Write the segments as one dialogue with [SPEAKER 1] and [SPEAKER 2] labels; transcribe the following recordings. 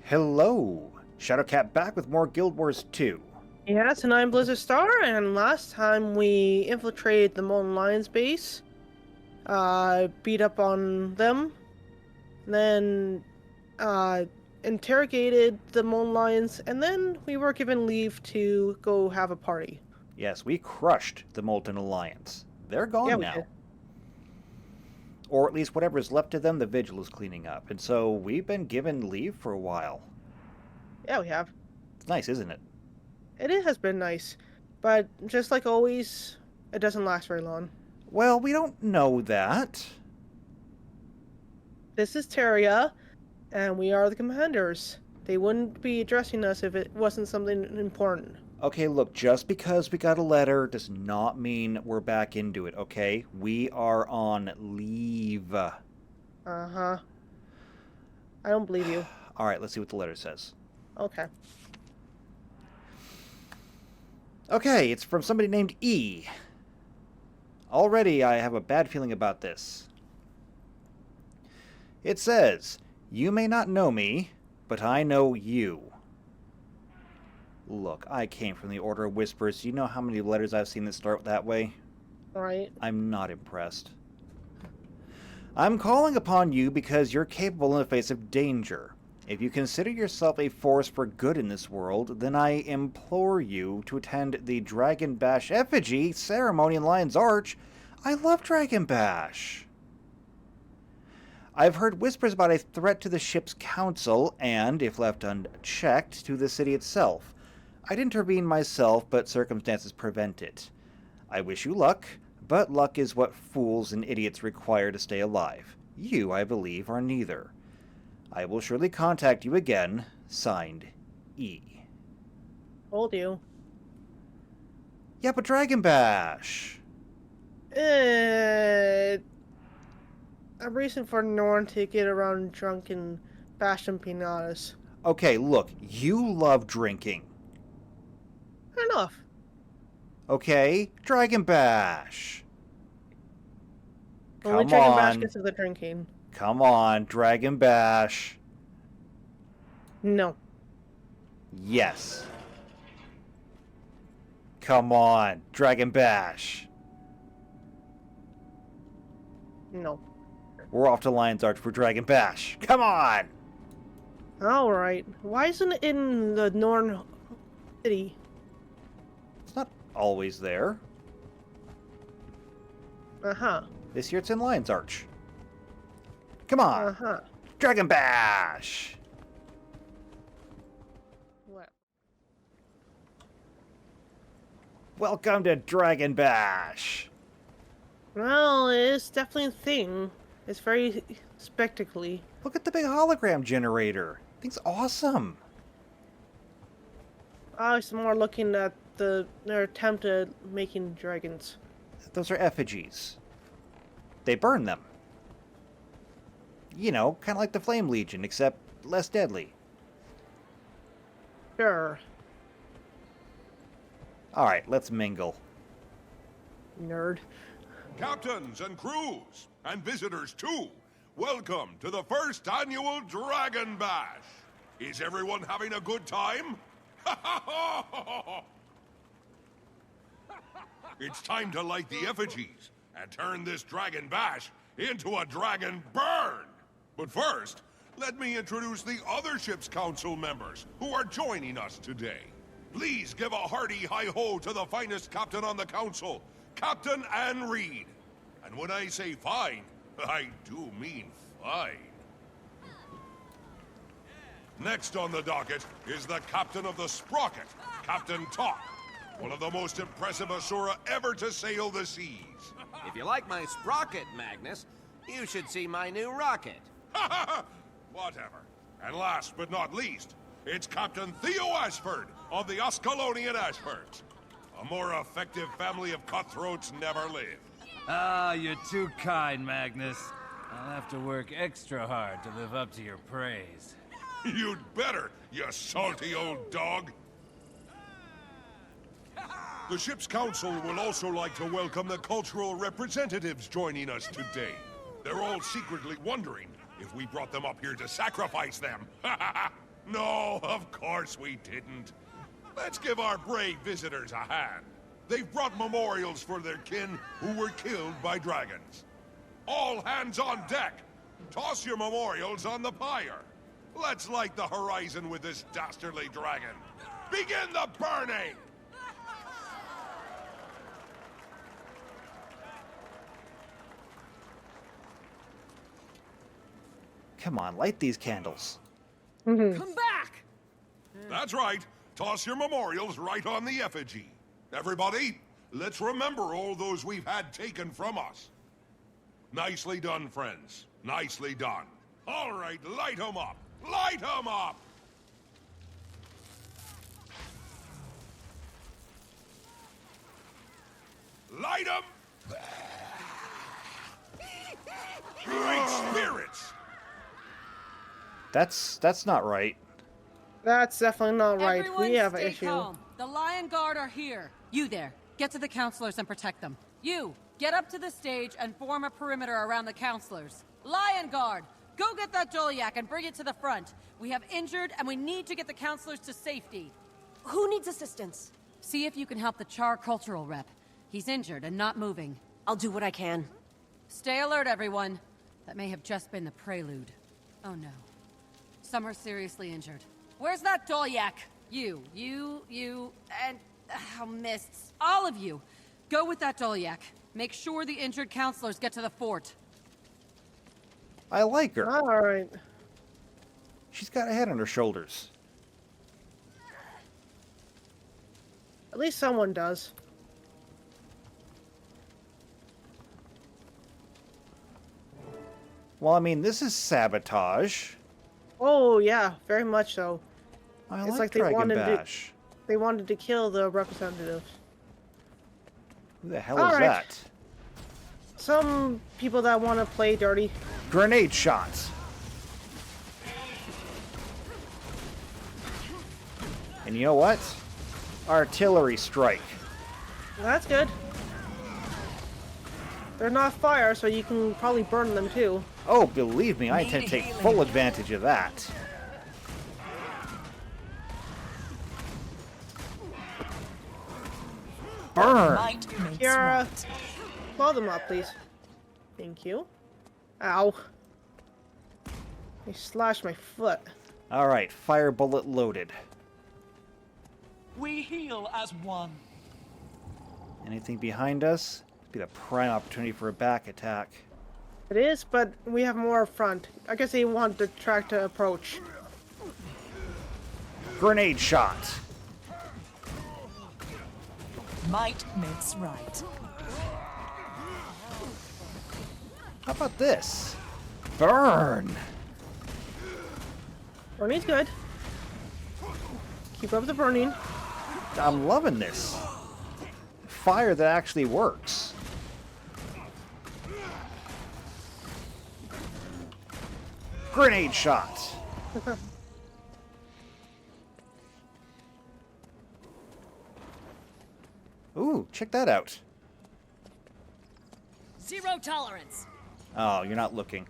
[SPEAKER 1] Hello! Shadowcat back with more Guild Wars 2.
[SPEAKER 2] Yes, and I'm Blizzard Star, and last time we infiltrated the Molten Alliance base, beat up on them, then interrogated the Molten Alliance, and then we were given leave to go have a party.
[SPEAKER 1] Yes, we crushed the Molten Alliance. They're gone
[SPEAKER 2] Yeah, we
[SPEAKER 1] now.
[SPEAKER 2] did.
[SPEAKER 1] Or at least whatever is left of them, the Vigil is cleaning up. And so we've been given leave for a while.
[SPEAKER 2] Yeah, we have.
[SPEAKER 1] It's nice, isn't it?
[SPEAKER 2] It has been nice, but just like always, it doesn't last very long.
[SPEAKER 1] Well, we don't know that.
[SPEAKER 2] This is Terria, and we are the commanders. They wouldn't be addressing us if it wasn't something important.
[SPEAKER 1] Okay, look, just because we got a letter does not mean we're back into it, okay? We are on leave.
[SPEAKER 2] Uh-huh. I don't believe you.
[SPEAKER 1] Alright, let's see what the letter says.
[SPEAKER 2] Okay.
[SPEAKER 1] Okay, it's from somebody named E. Already I have a bad feeling about this. It says, "You may not know me, but I know you." Look, I came from the Order of Whispers. Do you know how many letters I've seen that start that way?
[SPEAKER 2] Alright.
[SPEAKER 1] I'm not impressed. I'm calling upon you because you're capable in the face of danger. If you consider yourself a force for good in this world, then I implore you to attend the Dragon Bash effigy ceremony in Lion's Arch. I love Dragon Bash. I've heard whispers about a threat to the ship's council and, if left unchecked, to the city itself. I'd intervene myself, but circumstances prevent it. I wish you luck, but luck is what fools and idiots require to stay alive. You, I believe, are neither. I will surely contact you again. Signed, E.
[SPEAKER 2] Told you.
[SPEAKER 1] Yeah, but Dragon Bash.
[SPEAKER 2] A reason for Norn to get around drunk and bash some pinatas.
[SPEAKER 1] Okay, look, you love drinking.
[SPEAKER 2] Enough.
[SPEAKER 1] Okay, Dragon Bash.
[SPEAKER 2] Only
[SPEAKER 1] Come
[SPEAKER 2] Dragon Bash
[SPEAKER 1] on.
[SPEAKER 2] gets to the drinking.
[SPEAKER 1] Come on, Dragon Bash.
[SPEAKER 2] No.
[SPEAKER 1] Yes. Come on, Dragon Bash.
[SPEAKER 2] No.
[SPEAKER 1] We're off to Lion's Arch for Dragon Bash. Come on!
[SPEAKER 2] Alright. Why isn't it in the Norn city?
[SPEAKER 1] It's not always there.
[SPEAKER 2] Uh-huh.
[SPEAKER 1] This year it's in Lion's Arch. Come on!
[SPEAKER 2] Uh-huh.
[SPEAKER 1] Dragon Bash!
[SPEAKER 2] What?
[SPEAKER 1] Welcome to Dragon Bash!
[SPEAKER 2] Well, it's definitely a thing. It's very spectacly.
[SPEAKER 1] Look at the big hologram generator. Thing's awesome.
[SPEAKER 2] I was more looking at their attempt at making dragons.
[SPEAKER 1] Those are effigies. They burn them. You know, kind of like the Flame Legion, except less deadly.
[SPEAKER 2] Sure.
[SPEAKER 1] Alright, let's mingle.
[SPEAKER 2] Nerd.
[SPEAKER 3] Captains and crews, and visitors too, welcome to the first annual Dragon Bash. Is everyone having a good time? It's time to light the effigies and turn this Dragon Bash into a Dragon Burn. But first, let me introduce the other ship's council members who are joining us today. Please give a hearty hi-ho to the finest captain on the council, Captain Anne Reed. And when I say fine, I do mean fine. Next on the docket is the captain of the Sprocket, Captain Talk, one of the most impressive Asura ever to sail the seas.
[SPEAKER 4] If you like my sprocket, Magnus, you should see my new rocket.
[SPEAKER 3] Whatever. And last but not least, it's Captain Theo Ashford of the Ascalonian Ashfords. A more effective family of cutthroats never lived.
[SPEAKER 5] Ah, you're too kind, Magnus. I'll have to work extra hard to live up to your praise.
[SPEAKER 3] You'd better, you salty old dog. The ship's council will also like to welcome the cultural representatives joining us today. They're all secretly wondering if we brought them up here to sacrifice them. No, of course we didn't. Let's give our brave visitors a hand. They've brought memorials for their kin who were killed by dragons. All hands on deck! Toss your memorials on the pyre. Let's light the horizon with this dastardly dragon. Begin the burning!
[SPEAKER 1] Come on, light these candles.
[SPEAKER 6] Come back!
[SPEAKER 3] That's right. Toss your memorials right on the effigy. Everybody, let's remember all those we've had taken from us. Nicely done, friends. Nicely done. All right, light 'em up. Light 'em up! Light 'em! Great spirits!
[SPEAKER 1] That's not right.
[SPEAKER 2] That's definitely not right.
[SPEAKER 6] Everyone
[SPEAKER 2] We have an
[SPEAKER 6] stay
[SPEAKER 2] issue.
[SPEAKER 6] calm. The Lion Guard are here. You there. Get to the counselors and protect them. You, get up to the stage and form a perimeter around the counselors. Lion Guard, go get that Doliak and bring it to the front. We have injured and we need to get the counselors to safety.
[SPEAKER 7] Who needs assistance?
[SPEAKER 6] See if you can help the Char cultural rep. He's injured and not moving.
[SPEAKER 7] I'll do what I can.
[SPEAKER 6] Stay alert, everyone. That may have just been the prelude. Oh no. Some are seriously injured. Where's that Doliak? You, and... Mists. All of you. Go with that Doliak. Make sure the injured counselors get to the fort.
[SPEAKER 1] I like her.
[SPEAKER 2] Alright.
[SPEAKER 1] She's got a head on her shoulders.
[SPEAKER 2] At least someone does.
[SPEAKER 1] Well, I mean, this is sabotage.
[SPEAKER 2] Oh, yeah. Very much so.
[SPEAKER 1] I
[SPEAKER 2] It's
[SPEAKER 1] like
[SPEAKER 2] like they
[SPEAKER 1] Dragon
[SPEAKER 2] wanted to-
[SPEAKER 1] Bash.
[SPEAKER 2] They wanted to kill the representatives.
[SPEAKER 1] Who the hell is
[SPEAKER 2] Alright.
[SPEAKER 1] that?
[SPEAKER 2] Some people that want to play dirty.
[SPEAKER 1] Grenade shots. And you know what? Artillery strike.
[SPEAKER 2] That's good. They're not fire, so you can probably burn them too.
[SPEAKER 1] Oh, believe me, I intend to take full advantage of that. Burn!
[SPEAKER 2] Kiara, blow them up, please. Thank you. Ow. They slashed my foot.
[SPEAKER 1] Alright, fire bullet loaded.
[SPEAKER 8] We heal as one.
[SPEAKER 1] Anything behind us? It'd be the prime opportunity for a back attack.
[SPEAKER 2] It is, but we have more up front. I guess they want the track to approach.
[SPEAKER 1] Grenade shot.
[SPEAKER 8] Might makes right.
[SPEAKER 1] How about this? Burn!
[SPEAKER 2] Burning's good. Keep up the burning.
[SPEAKER 1] I'm loving this. Fire that actually works. Grenade shot. Ooh, check that out.
[SPEAKER 7] Zero tolerance.
[SPEAKER 1] Oh, you're not looking.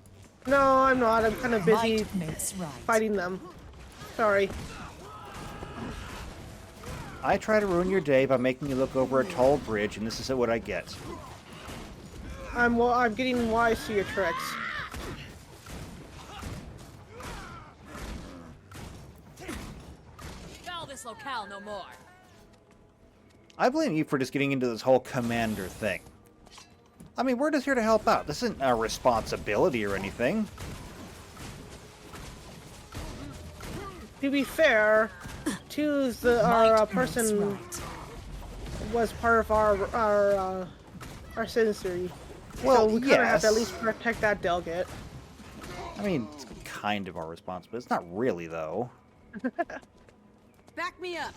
[SPEAKER 2] No, I'm not. I'm kind of busy
[SPEAKER 8] Might makes right.
[SPEAKER 2] fighting them. Sorry.
[SPEAKER 1] I try to ruin your day by making you look over a tall bridge, and this is what I get.
[SPEAKER 2] I'm getting wise to your tricks.
[SPEAKER 7] Foul this locale no more.
[SPEAKER 1] I blame you for just getting into this whole commander thing. I mean, we're just here to help out. This isn't our responsibility or anything.
[SPEAKER 2] To be fair, our person
[SPEAKER 8] Right.
[SPEAKER 2] was part of our citizenry.
[SPEAKER 1] Well,
[SPEAKER 2] so we kind of have to at
[SPEAKER 1] yes.
[SPEAKER 2] least protect that delegate.
[SPEAKER 1] I mean, it's kind of our responsibility. It's not really, though.
[SPEAKER 6] Back me up.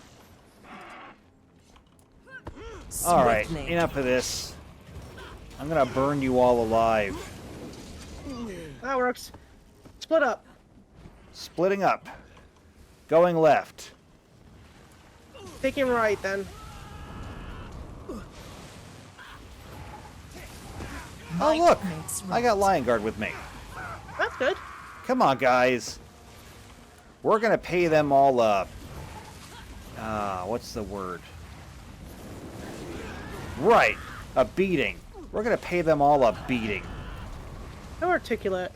[SPEAKER 1] Alright,
[SPEAKER 8] Swiftly.
[SPEAKER 1] enough of this. I'm gonna burn you all alive.
[SPEAKER 2] That works. Split up.
[SPEAKER 1] Splitting up. Going left.
[SPEAKER 2] Taking right then.
[SPEAKER 1] Oh, look!
[SPEAKER 8] makes
[SPEAKER 1] I got Lion Guard with me.
[SPEAKER 2] That's good.
[SPEAKER 1] Come on, guys. We're gonna pay them all what's the word? Right, a beating. We're gonna pay them all a beating.
[SPEAKER 2] So articulate.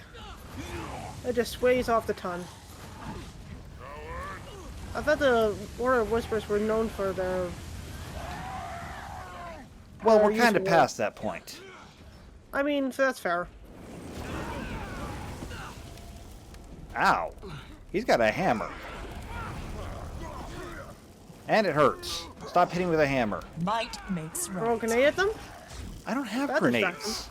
[SPEAKER 2] It just sways off the tongue. I thought the Order of Whispers were known for their...
[SPEAKER 1] Well,
[SPEAKER 2] Or
[SPEAKER 1] we're kind of
[SPEAKER 2] useful.
[SPEAKER 1] past that point.
[SPEAKER 2] I mean, so that's fair.
[SPEAKER 1] Ow. He's got a hammer. And it hurts. Stop hitting with a hammer.
[SPEAKER 8] Might makes
[SPEAKER 2] Throw a
[SPEAKER 8] right.
[SPEAKER 2] grenade at them?
[SPEAKER 1] I don't have
[SPEAKER 2] That
[SPEAKER 1] grenades.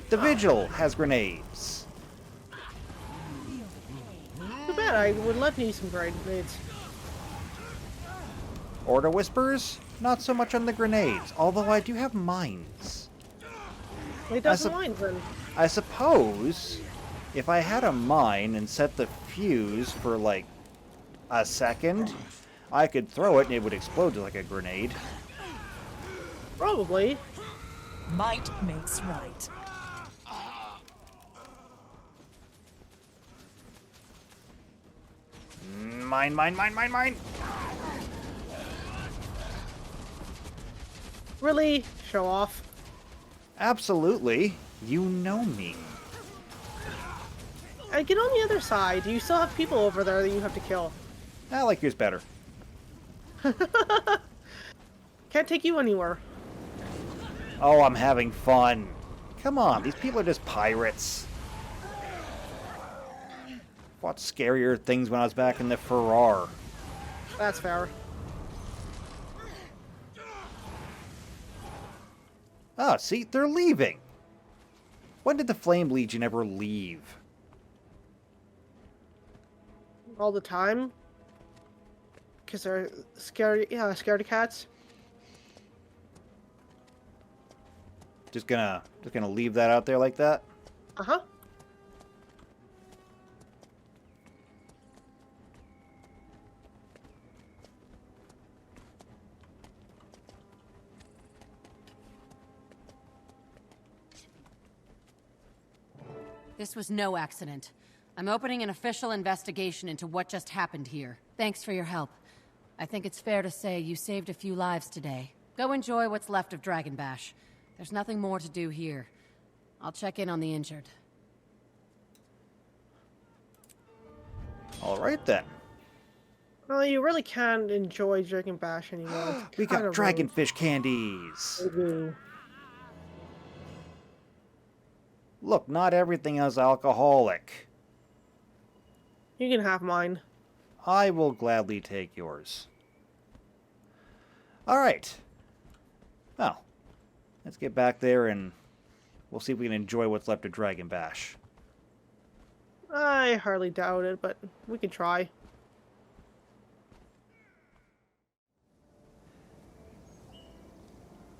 [SPEAKER 1] The Vigil has grenades.
[SPEAKER 2] Too bad, I would love to use some grenades.
[SPEAKER 1] Order Whispers? Not so much on the grenades, although I do have mines.
[SPEAKER 2] He doesn't mind then.
[SPEAKER 1] I suppose if I had a mine and set the fuse for like a second, I could throw it and it would explode like a grenade.
[SPEAKER 2] Probably.
[SPEAKER 8] Might makes right.
[SPEAKER 1] Mine, mine, mine, mine, mine!
[SPEAKER 2] Really? Show off.
[SPEAKER 1] Absolutely. You know me.
[SPEAKER 2] And get on the other side. You still have people over there that you have to kill.
[SPEAKER 1] I like yours better.
[SPEAKER 2] Can't take you anywhere.
[SPEAKER 1] Oh, I'm having fun. Come on, these people are just pirates. Fought scarier things when I was back in the Farrar.
[SPEAKER 2] That's fair.
[SPEAKER 1] Ah, see, they're leaving. When did the Flame Legion ever leave?
[SPEAKER 2] All the time. Because they're scared, scared of cats.
[SPEAKER 1] Just gonna leave that out there like that?
[SPEAKER 2] Uh-huh.
[SPEAKER 6] This was no accident. I'm opening an official investigation into what just happened here. Thanks for your help. I think it's fair to say you saved a few lives today. Go enjoy what's left of Dragon Bash. There's nothing more to do here. I'll check in on the injured.
[SPEAKER 1] All right then.
[SPEAKER 2] Well, you really can't enjoy Dragon Bash anymore. It's
[SPEAKER 1] We got
[SPEAKER 2] kinda
[SPEAKER 1] dragonfish candies.
[SPEAKER 2] rude.
[SPEAKER 1] Look, not everything is alcoholic.
[SPEAKER 2] You can have mine.
[SPEAKER 1] I will gladly take yours. All right. Well, let's get back there and we'll see if we can enjoy what's left of Dragon Bash.
[SPEAKER 2] I hardly doubt it, but we can try.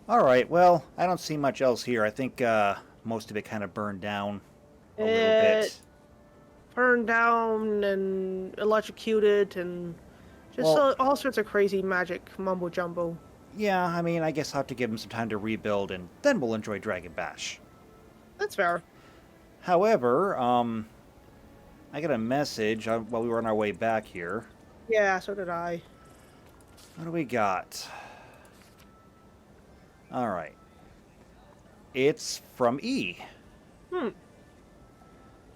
[SPEAKER 1] All right, well, I don't see much else here. I think most of it kind of burned down a little bit.
[SPEAKER 2] Burned down and electrocuted and just
[SPEAKER 1] Well-
[SPEAKER 2] all sorts of crazy magic mumbo jumbo.
[SPEAKER 1] Yeah, I mean, I guess I'll have to give him some time to rebuild, and then we'll enjoy Dragon Bash.
[SPEAKER 2] That's fair.
[SPEAKER 1] However, I got a message while we were on our way back here.
[SPEAKER 2] Yeah, so did I.
[SPEAKER 1] What do we got? All right. It's from E.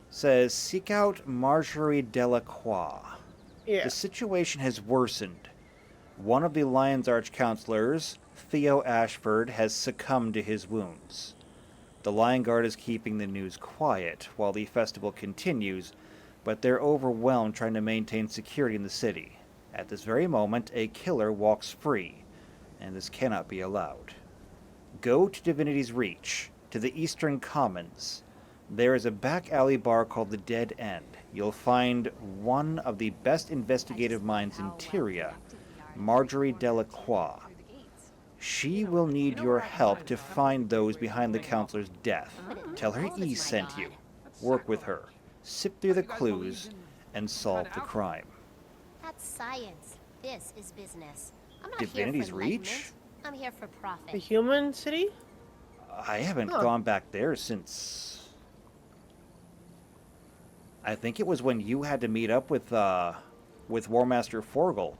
[SPEAKER 1] Says, seek out Marjorie Delacroix.
[SPEAKER 2] Yeah.
[SPEAKER 1] The situation has worsened. One of the Lion's Arch-Counselors, Theo Ashford, has succumbed to his wounds. The Lion Guard is keeping the news quiet while the festival continues, but they're overwhelmed trying to maintain security in the city. At this very moment, a killer walks free, and this cannot be allowed. Go to Divinity's Reach, to the Eastern Commons. There is a back alley bar called the Dead End. You'll find one of the best investigative minds in Tyria, Marjorie Delacroix. She will need your help to find those behind the counselor's death. Tell her E sent you. Work with her. Sift through the clues and solve the crime.
[SPEAKER 9] That's science. This is business. I'm not
[SPEAKER 1] Divinity's
[SPEAKER 9] here for
[SPEAKER 1] Reach?
[SPEAKER 9] enlightenment. I'm here for
[SPEAKER 2] The
[SPEAKER 9] profit.
[SPEAKER 2] human city?
[SPEAKER 1] I haven't
[SPEAKER 2] Huh.
[SPEAKER 1] gone back there since... I think it was when you had to meet up with War Master Forgel.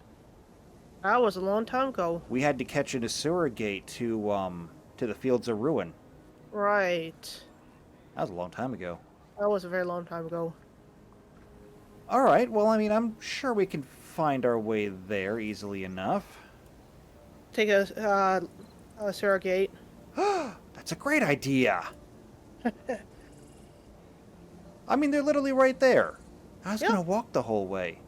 [SPEAKER 2] That was a long time ago.
[SPEAKER 1] We had to catch an Asura gate to the Fields of Ruin.
[SPEAKER 2] Right.
[SPEAKER 1] That was a long time ago.
[SPEAKER 2] That was a very long time ago.
[SPEAKER 1] All right. Well, I mean, I'm sure we can find our way there easily enough.
[SPEAKER 2] Take a surrogate.
[SPEAKER 1] That's a great idea. I mean, they're literally right there. I was gonna walk the whole way.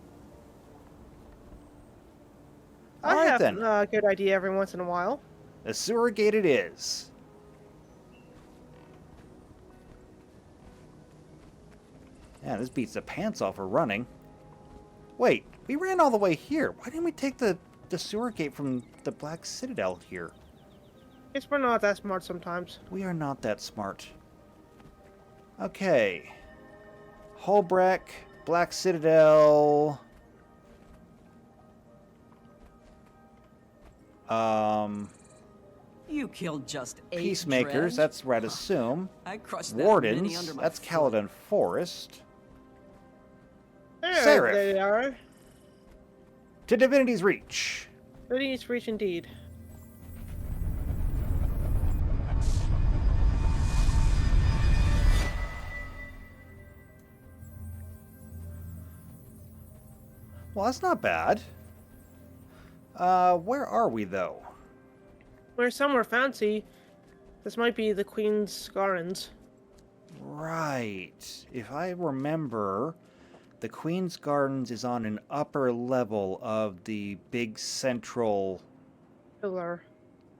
[SPEAKER 2] I
[SPEAKER 1] All right,
[SPEAKER 2] have
[SPEAKER 1] then.
[SPEAKER 2] a good idea every once in a while.
[SPEAKER 1] The sewer gate it is. Yeah, this beats the pants off her running. Wait, we ran all the way here. Why didn't we take the sewer gate from the Black Citadel here?
[SPEAKER 2] Guess we're not that smart sometimes.
[SPEAKER 1] We are not that smart. Okay. Holbreck, Black Citadel.
[SPEAKER 8] You killed just 8
[SPEAKER 1] Peacemakers,
[SPEAKER 8] dredge?
[SPEAKER 1] that's where I'd assume.
[SPEAKER 8] I crushed that many
[SPEAKER 1] Wardens,
[SPEAKER 8] under my
[SPEAKER 1] that's
[SPEAKER 8] foot.
[SPEAKER 1] Caledon Forest.
[SPEAKER 2] There
[SPEAKER 1] Seraph.
[SPEAKER 2] they are.
[SPEAKER 1] To Divinity's Reach.
[SPEAKER 2] Ready reach indeed.
[SPEAKER 1] Well, that's not bad. Where are we, though?
[SPEAKER 2] We're somewhere fancy. This might be the Queen's Gardens.
[SPEAKER 1] Right. If I remember, the Queen's Gardens is on an upper level of the big central...
[SPEAKER 2] Pillar.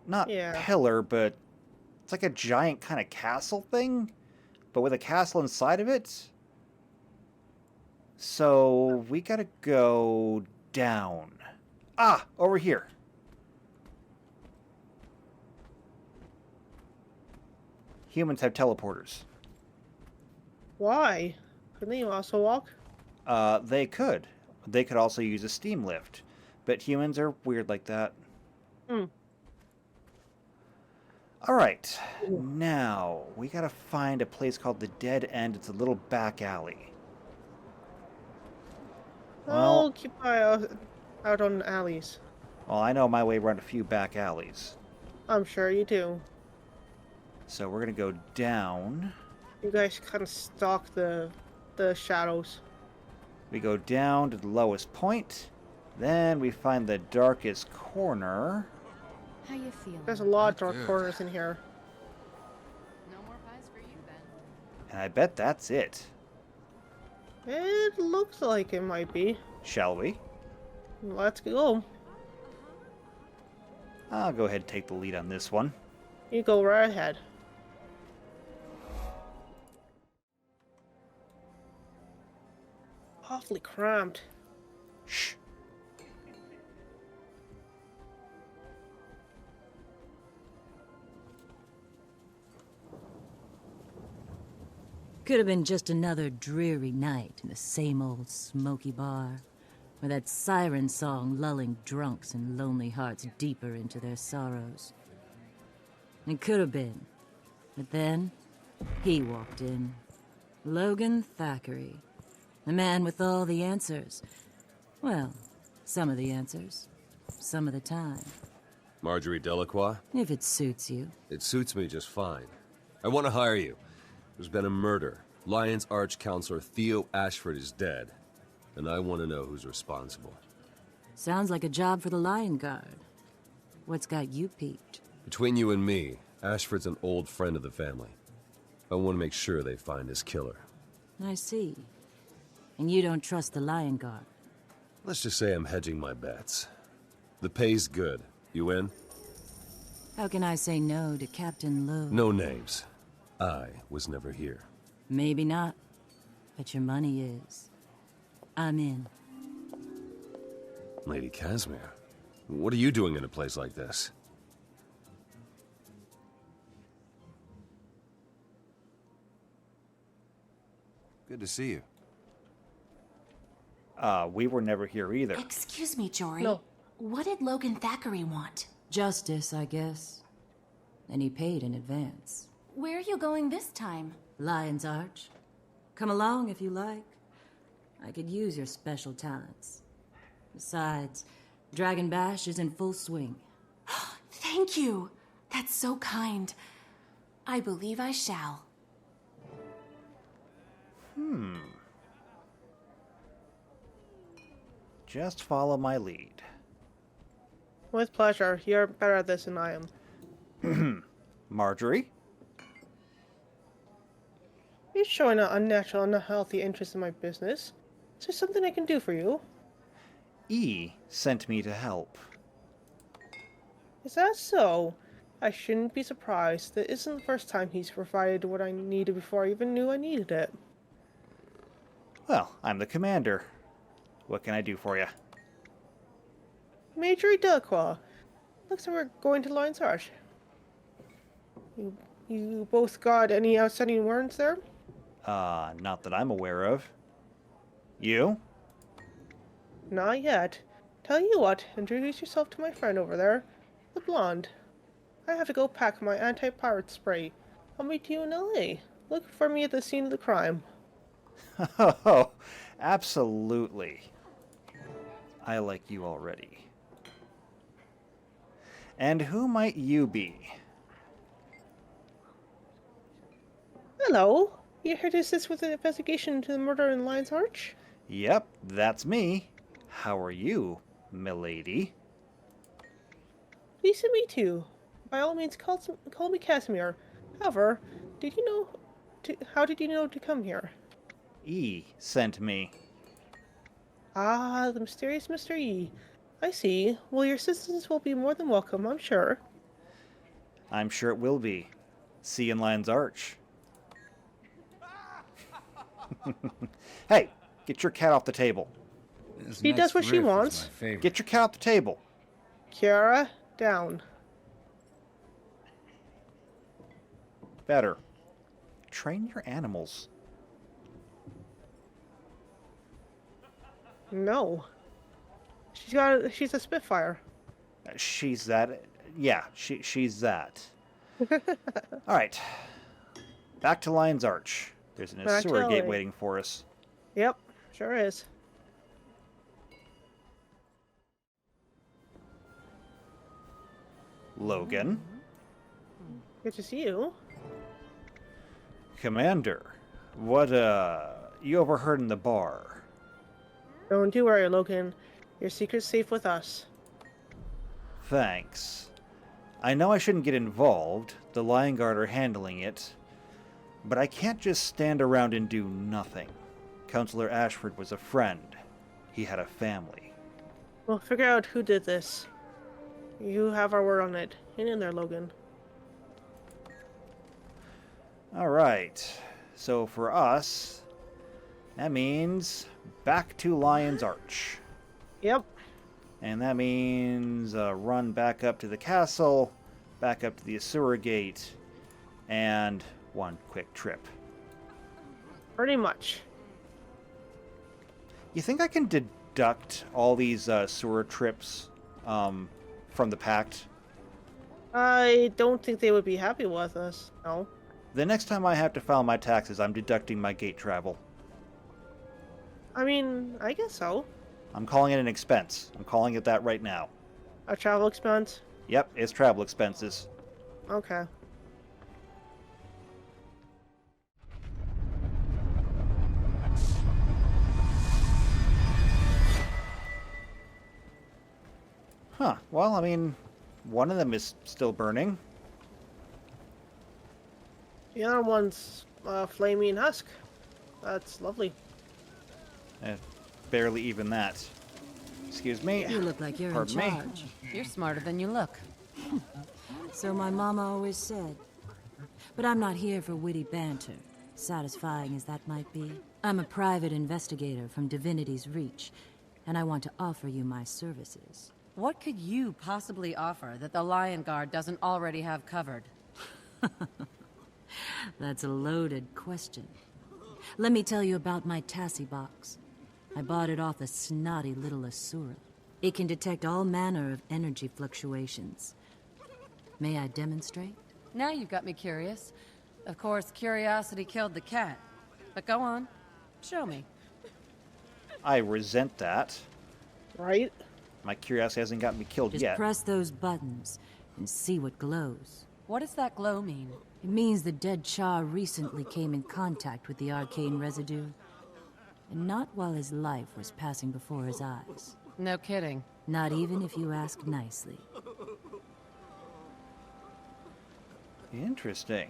[SPEAKER 1] Not
[SPEAKER 2] Yeah.
[SPEAKER 1] pillar, but it's like a giant kind of castle thing, but with a castle inside of it. So we gotta go down. Ah, over here. Humans have teleporters.
[SPEAKER 2] Why? Couldn't they also walk?
[SPEAKER 1] They could. They could also use a steam lift, but humans are weird like that.
[SPEAKER 2] Hmm.
[SPEAKER 1] All right, now we gotta find a place called the Dead End. It's a little back alley.
[SPEAKER 2] I'll keep my eye out on alleys.
[SPEAKER 1] Well, I know my way around a few back alleys.
[SPEAKER 2] I'm sure you do.
[SPEAKER 1] So we're gonna go down.
[SPEAKER 2] You guys kind of stalk the shadows.
[SPEAKER 1] We go down to the lowest point. Then we find the darkest corner.
[SPEAKER 6] How you feeling?
[SPEAKER 2] There's a lot of dark
[SPEAKER 3] Good.
[SPEAKER 2] corners in here.
[SPEAKER 6] No more pies for you then.
[SPEAKER 1] And I bet that's it.
[SPEAKER 2] It looks like it might be.
[SPEAKER 1] Shall we?
[SPEAKER 2] Let's go.
[SPEAKER 1] I'll go ahead and take the lead on this one.
[SPEAKER 2] You go right ahead. Awfully cramped.
[SPEAKER 1] Shh.
[SPEAKER 10] Could have been just another dreary night in the same old smoky bar, with that siren song lulling drunks and lonely hearts deeper into their sorrows. It could have been, but then he walked in. Logan Thackeray, the man with all the answers. Well, some of the answers, some of the time,
[SPEAKER 11] Marjorie Delacroix?
[SPEAKER 10] if it suits you.
[SPEAKER 11] It suits me just fine. I want to hire you. There's been a murder. Lion's Arch-Counselor Theo Ashford is dead. And I want to know who's responsible.
[SPEAKER 10] Sounds like a job for the Lion Guard. What's got you peaked?
[SPEAKER 11] Between you and me, Ashford's an old friend of the family. I want to make sure they find his killer.
[SPEAKER 10] I see. And you don't trust the Lion Guard.
[SPEAKER 11] Let's just say I'm hedging my bets. The pay's good. You in?
[SPEAKER 10] How can I say no to Captain Lowe?
[SPEAKER 11] No names. I was never here.
[SPEAKER 10] Maybe not, but your money is. I'm in.
[SPEAKER 11] Lady Casimir, what are you doing in a place like this? Good to see you.
[SPEAKER 1] We were never here either.
[SPEAKER 12] Excuse me, Jory.
[SPEAKER 2] No.
[SPEAKER 12] What did Logan Thackeray want?
[SPEAKER 10] Justice, I guess. And he paid in advance.
[SPEAKER 12] Where are you going this time?
[SPEAKER 10] Lion's Arch. Come along if you like. I could use your special talents. Besides, Dragon Bash is in full swing.
[SPEAKER 12] Thank you. That's so kind. I believe I shall.
[SPEAKER 1] Just follow my lead.
[SPEAKER 2] With pleasure. You're better at this than I am.
[SPEAKER 1] Marjorie?
[SPEAKER 2] You're showing an unnatural and unhealthy interest in my business. Is there something I can do for you?
[SPEAKER 1] E sent me to help.
[SPEAKER 2] Is that so? I shouldn't be surprised. That isn't the first time he's provided what I needed before I even knew I needed it.
[SPEAKER 1] Well, I'm the commander. What can I do for you?
[SPEAKER 2] Major Delacroix. Looks like we're going to Lion's Arch. You both got any outstanding warrants there?
[SPEAKER 1] Not that I'm aware of. You?
[SPEAKER 2] Not yet. Tell you what, introduce yourself to my friend over there, the blonde. I have to go pack my anti-pirate spray. I'll meet you in LA. Look for me at the scene of the crime.
[SPEAKER 1] Oh, absolutely. I like you already. And who might you be?
[SPEAKER 2] Hello. You here to assist with the investigation into the murder in Lion's Arch?
[SPEAKER 1] Yep, that's me. How are you, milady?
[SPEAKER 2] Pleased to meet you. By all means, call me Casimir. However, how did you know to come here?
[SPEAKER 1] E sent me.
[SPEAKER 2] Ah, the mysterious Mr. E. I see. Well, your assistance will be more than welcome, I'm sure.
[SPEAKER 1] I'm sure it will be. See you in Lion's Arch. Hey, get your cat off the table.
[SPEAKER 2] She does what she wants.
[SPEAKER 1] Get your cat off the table.
[SPEAKER 2] Kiara, down.
[SPEAKER 1] Better. Train your animals.
[SPEAKER 2] No. She's a Spitfire.
[SPEAKER 1] She's that. Yeah, she's that. All right. Back to Lion's Arch. There's an
[SPEAKER 2] Back to
[SPEAKER 1] sewer gate
[SPEAKER 2] LA.
[SPEAKER 1] waiting for us.
[SPEAKER 2] Yep, sure is.
[SPEAKER 1] Logan.
[SPEAKER 2] Good to see you.
[SPEAKER 1] Commander. What, you overheard in the bar?
[SPEAKER 2] Don't you worry, Logan. Your secret's safe with us.
[SPEAKER 1] Thanks. I know I shouldn't get involved. The Lion Guard are handling it. But I can't just stand around and do nothing. Counselor Ashford was a friend. He had a family.
[SPEAKER 2] We'll figure out who did this. You have our word on it. Hang in there, Logan.
[SPEAKER 1] Alright. So for us, that means back to Lion's Arch.
[SPEAKER 2] Yep.
[SPEAKER 1] And that means run back up to the castle, back up to the sewer gate, and one quick trip.
[SPEAKER 2] Pretty much.
[SPEAKER 1] You think I can deduct all these sewer trips from the Pact?
[SPEAKER 2] I don't think they would be happy with us, no.
[SPEAKER 1] The next time I have to file my taxes, I'm deducting my gate travel.
[SPEAKER 2] I mean, I guess so.
[SPEAKER 1] I'm calling it an expense. I'm calling it that right now.
[SPEAKER 2] A travel expense?
[SPEAKER 1] Yep, it's travel expenses.
[SPEAKER 2] Okay.
[SPEAKER 1] Huh. Well, I mean, one of them is still burning.
[SPEAKER 2] The other one's flaming husk. That's lovely.
[SPEAKER 1] Barely even that. Excuse me.
[SPEAKER 10] You look like you're
[SPEAKER 1] Pardon
[SPEAKER 10] in
[SPEAKER 1] me.
[SPEAKER 10] charge.
[SPEAKER 6] You're smarter than you look.
[SPEAKER 10] So my mama always said. But I'm not here for witty banter, satisfying as that might be. I'm a private investigator from Divinity's Reach, and I want to offer you my services.
[SPEAKER 6] What could you possibly offer that the Lion Guard doesn't already have covered?
[SPEAKER 10] That's a loaded question. Let me tell you about my Tassie box. I bought it off a snotty little Asura. It can detect all manner of energy fluctuations. May I demonstrate?
[SPEAKER 6] Now you've got me curious. Of course, curiosity killed the cat. But go on. Show me.
[SPEAKER 1] I resent that.
[SPEAKER 2] Right?
[SPEAKER 1] My curiosity hasn't gotten me killed
[SPEAKER 10] Just
[SPEAKER 1] yet.
[SPEAKER 10] press those buttons and see what glows.
[SPEAKER 6] What does that glow mean?
[SPEAKER 10] It means the dead Char recently came in contact with the arcane residue. And not while his life was passing before his eyes.
[SPEAKER 6] No kidding.
[SPEAKER 10] Not even if you ask nicely.
[SPEAKER 1] Interesting.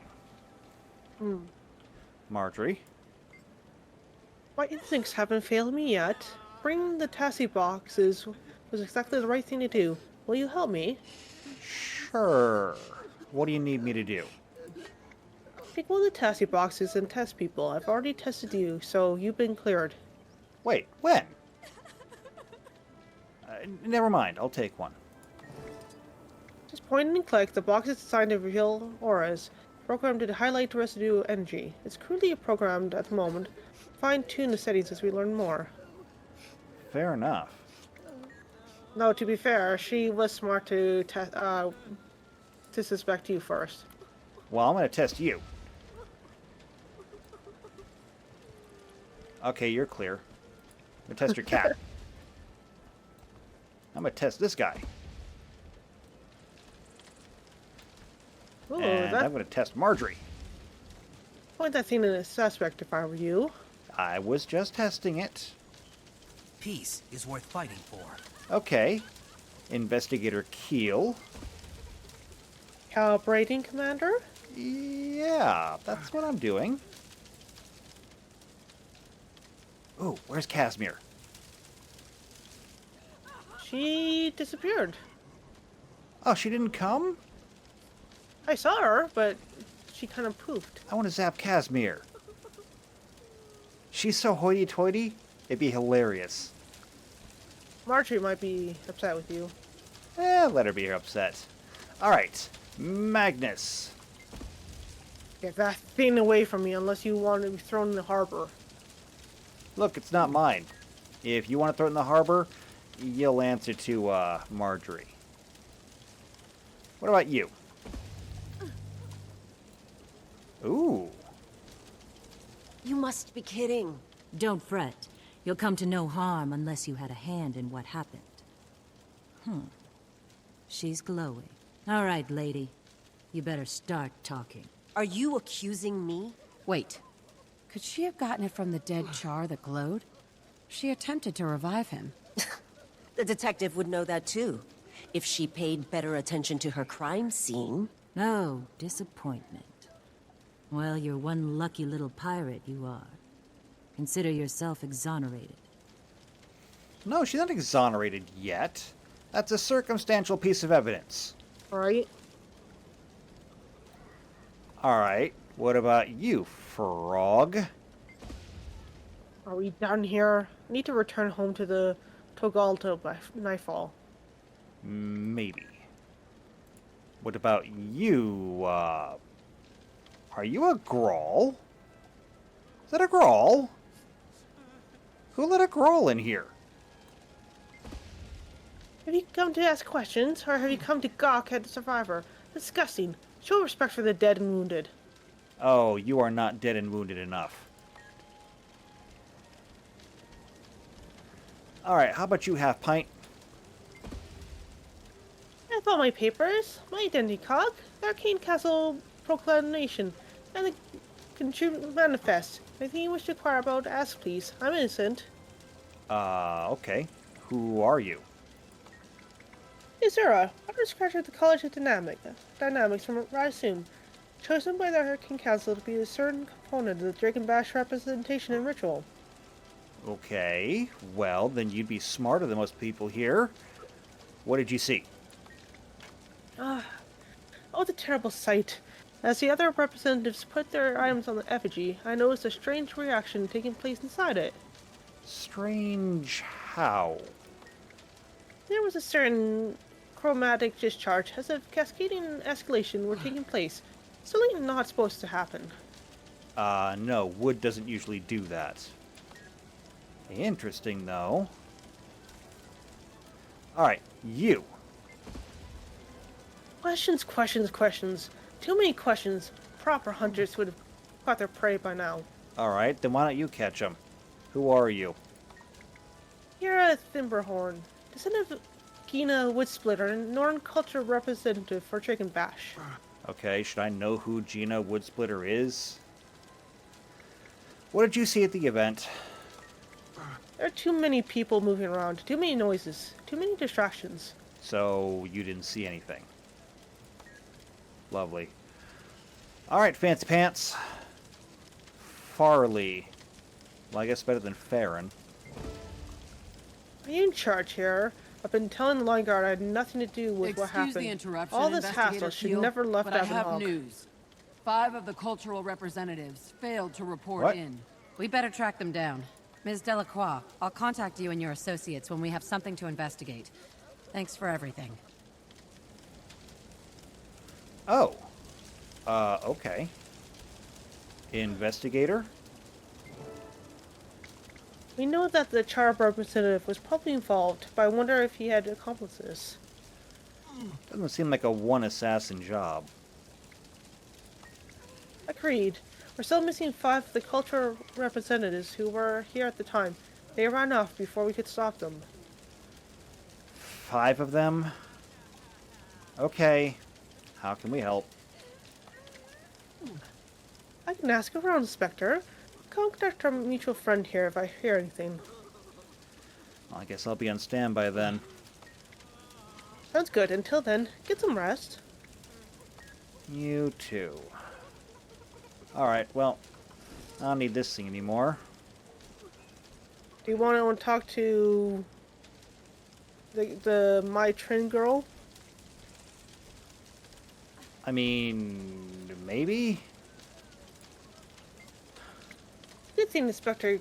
[SPEAKER 1] Marjorie?
[SPEAKER 2] My instincts haven't failed me yet. Bringing the Tassie boxes was exactly the right thing to do. Will you help me?
[SPEAKER 1] Sure. What do you need me to do?
[SPEAKER 2] Take one of the Tassie boxes and test people. I've already tested you, so you've been cleared.
[SPEAKER 1] Wait, when? Never mind, I'll take one.
[SPEAKER 2] Just point and click. The box is designed to reveal auras, programmed to highlight residue energy. It's crudely programmed at the moment. Fine-tune the settings as we learn more.
[SPEAKER 1] Fair enough.
[SPEAKER 2] No, to be fair, she was smart to suspect you first.
[SPEAKER 1] Well, I'm gonna test you. Okay, you're clear. I'm gonna test your cat. I'm gonna test this guy.
[SPEAKER 2] Ooh,
[SPEAKER 1] And
[SPEAKER 2] that
[SPEAKER 1] I'm gonna test Marjorie.
[SPEAKER 2] point that thing in a suspect if I were you.
[SPEAKER 1] I was just testing it.
[SPEAKER 13] Peace is worth fighting for.
[SPEAKER 1] Okay. Investigator Keel.
[SPEAKER 2] Calibrating, Commander?
[SPEAKER 1] Yeah, that's what I'm doing. Ooh, where's Casimir?
[SPEAKER 2] She disappeared.
[SPEAKER 1] Oh, she didn't come?
[SPEAKER 2] I saw her, but she kind of poofed.
[SPEAKER 1] I want to zap Casimir. She's so hoity-toity, it'd be hilarious.
[SPEAKER 2] Marjorie might be upset with you.
[SPEAKER 1] Let her be upset. Alright, Magnus.
[SPEAKER 2] Get that thing away from me unless you want to be thrown in the harbor.
[SPEAKER 1] Look, it's not mine. If you want to throw it in the harbor, you'll answer to, Marjorie. What about you? Ooh.
[SPEAKER 7] You must be kidding.
[SPEAKER 10] Don't fret. You'll come to no harm unless you had a hand in what happened. She's glowing. All right, lady. You better start talking.
[SPEAKER 7] Are you accusing me?
[SPEAKER 6] Wait. Could she have gotten it from the dead Char that glowed? She attempted to revive him.
[SPEAKER 7] The detective would know that too. If she paid better attention to her crime scene.
[SPEAKER 10] Oh, disappointment. Well, you're one lucky little pirate, you are. Consider yourself exonerated.
[SPEAKER 1] No, she's not exonerated yet. That's a circumstantial piece of evidence.
[SPEAKER 2] Right?
[SPEAKER 1] Alright, what about you, frog?
[SPEAKER 2] Are we done here? I need to return home to the Togalto by nightfall.
[SPEAKER 1] Maybe. What about you, are you a Grawl? Is that a Grawl? Who let a Grawl in here?
[SPEAKER 2] Have you come to ask questions, or have you come to gawk at the survivor? Disgusting. Show respect for the dead and wounded.
[SPEAKER 1] Oh, you are not dead and wounded enough. Alright, how about you, Half Pint?
[SPEAKER 2] I have all my papers, my identity card, the Arcane Castle proclamation, and the Contribute Manifest. Anything you wish to inquire about, ask please. I'm innocent.
[SPEAKER 1] Okay. Who are you?
[SPEAKER 2] Izura, undergraduate at the College of Dynamics from Rysoon, chosen by the Arcane Council to be a certain component of the Dragon Bash representation and ritual.
[SPEAKER 1] Okay, well, then you'd be smarter than most people here. What did you see?
[SPEAKER 2] Oh, the terrible sight. As the other representatives put their items on the effigy, I noticed a strange reaction taking place inside it.
[SPEAKER 1] Strange how?
[SPEAKER 2] There was a certain chromatic discharge, as if cascading and escalation were taking place. Something not supposed to happen.
[SPEAKER 1] No, wood doesn't usually do that. Interesting, though. Alright, you.
[SPEAKER 2] Questions, questions, questions. Too many questions. Proper hunters would have caught their prey by now.
[SPEAKER 1] Alright, then why don't you catch him? Who are you?
[SPEAKER 2] Kira Thimberhorn, descendant of Gina Woodsplitter and Norn culture representative for Dragon Bash.
[SPEAKER 1] Okay, should I know who Gina Woodsplitter is? What did you see at the event?
[SPEAKER 2] There are too many people moving around, too many noises, too many distractions.
[SPEAKER 1] So, you didn't see anything. Lovely. Alright, Fancy Pants. Farley. Well, I guess better than Farron.
[SPEAKER 2] Are you in charge here? I've been telling the line guard I had nothing to do with what happened.
[SPEAKER 6] Excuse the interruption,
[SPEAKER 2] All this
[SPEAKER 6] Investigator
[SPEAKER 2] hassle should
[SPEAKER 6] Teal,
[SPEAKER 2] never left
[SPEAKER 6] but I
[SPEAKER 2] Avon
[SPEAKER 6] have
[SPEAKER 2] Hawk.
[SPEAKER 6] news. 5 of the cultural representatives failed to report
[SPEAKER 1] What?
[SPEAKER 6] in. We better track them down. Ms. Delacroix, I'll contact you and your associates when we have something to investigate. Thanks for everything.
[SPEAKER 1] Oh. Okay. Investigator?
[SPEAKER 2] We know that the Charb representative was probably involved, but I wonder if he had accomplices.
[SPEAKER 1] Doesn't seem like a one-assassin job.
[SPEAKER 2] Agreed. We're still missing 5 of the cultural representatives who were here at the time. They ran off before we could stop them.
[SPEAKER 1] 5 of them? Okay. How can we help?
[SPEAKER 2] I can ask around, Inspector. Contact our mutual friend here if I hear anything.
[SPEAKER 1] Well, I guess I'll be on standby then.
[SPEAKER 2] Sounds good. Until then, get some rest.
[SPEAKER 1] You too. Alright, well, I don't need this thing anymore.
[SPEAKER 2] Do you want to talk to the my train girl?
[SPEAKER 1] I mean, maybe?
[SPEAKER 2] Good thing Inspector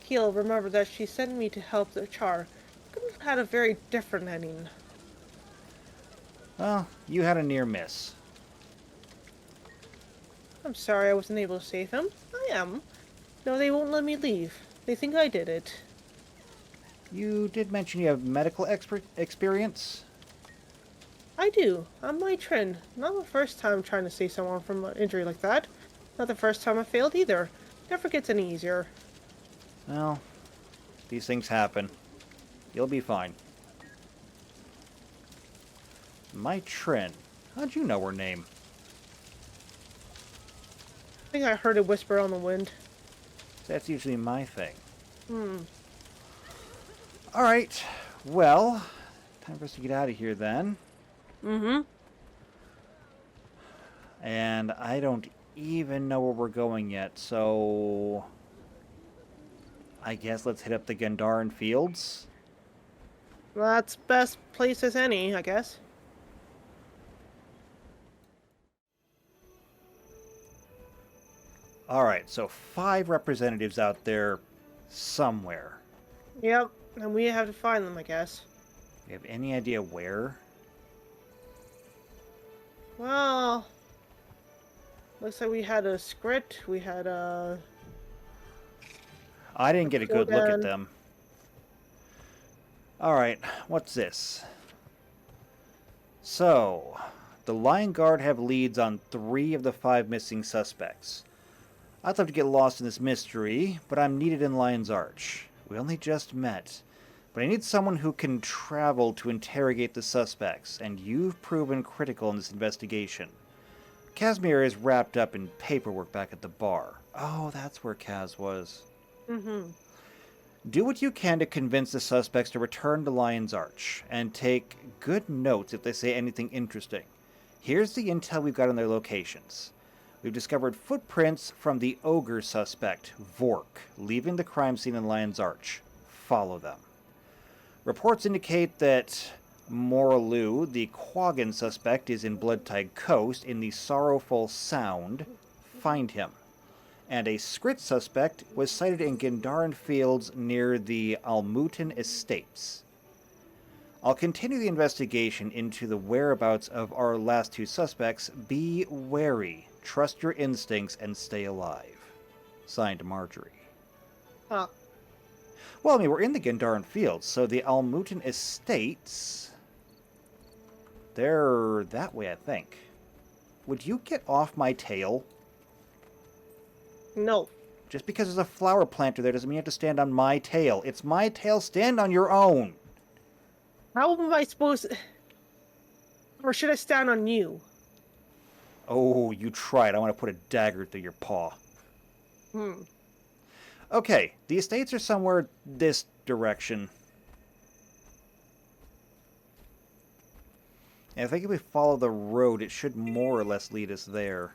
[SPEAKER 2] Keel remembered that she sent me to help the Char. Could have had a very different ending.
[SPEAKER 1] Well, you had a near miss.
[SPEAKER 2] I'm sorry I wasn't able to save him. I am. No, they won't let me leave. They think I did it.
[SPEAKER 1] You did mention you have medical experience?
[SPEAKER 2] I do. I'm my Trin. Not the first time trying to save someone from an injury like that. Not the first time I failed either. Never gets any easier.
[SPEAKER 1] Well, these things happen. You'll be fine. My Trin. How'd you know her name?
[SPEAKER 2] I think I heard a whisper on the wind.
[SPEAKER 1] That's usually my thing. Alright. Well, time for us to get out of here then.
[SPEAKER 2] Mm-hmm.
[SPEAKER 1] And I don't even know where we're going yet, so I guess let's hit up the Gandharan fields.
[SPEAKER 2] That's best place as any, I guess.
[SPEAKER 1] Alright, so 5 representatives out there somewhere.
[SPEAKER 2] Yep, and we have to find them, I guess.
[SPEAKER 1] You have any idea where?
[SPEAKER 2] Well, looks like we had a script, we had a...
[SPEAKER 1] I didn't get a good look at
[SPEAKER 2] Then-
[SPEAKER 1] them. Alright, what's this? So, the Lion Guard have leads on 3 of the 5 missing suspects. I'd love to get lost in this mystery, but I'm needed in Lion's Arch. We only just met. But I need someone who can travel to interrogate the suspects, and you've proven critical in this investigation. Casimir is wrapped up in paperwork back at the bar. Oh, that's where Kaz was.
[SPEAKER 2] Mm-hmm.
[SPEAKER 1] Do what you can to convince the suspects to return to Lion's Arch, and take good notes if they say anything interesting. Here's the intel we've got on their locations. We've discovered footprints from the ogre suspect, Vork, leaving the crime scene in Lion's Arch. Follow them. Reports indicate that Moraloo, the Quaggan suspect, is in Bloodtide Coast in the Sorrowful Sound. Find him. And a Skrit suspect was sighted in Gandharan fields near the Almutin Estates. I'll continue the investigation into the whereabouts of our last 2 suspects. Be wary, trust your instincts, and stay alive. Signed, Marjorie.
[SPEAKER 2] Huh.
[SPEAKER 1] Well, I mean, we're in the Gandharan fields, so the Almutin Estates... They're that way, I think. Would you get off my tail?
[SPEAKER 2] No.
[SPEAKER 1] Just because there's a flower planter there doesn't mean you have to stand on my tail. It's my tail. Stand on your own.
[SPEAKER 2] How am I supposed to... Or should I stand on you?
[SPEAKER 1] Oh, you tried. I want to put a dagger through your paw. Okay, the estates are somewhere this direction. And I think if we follow the road, it should more or less lead us there.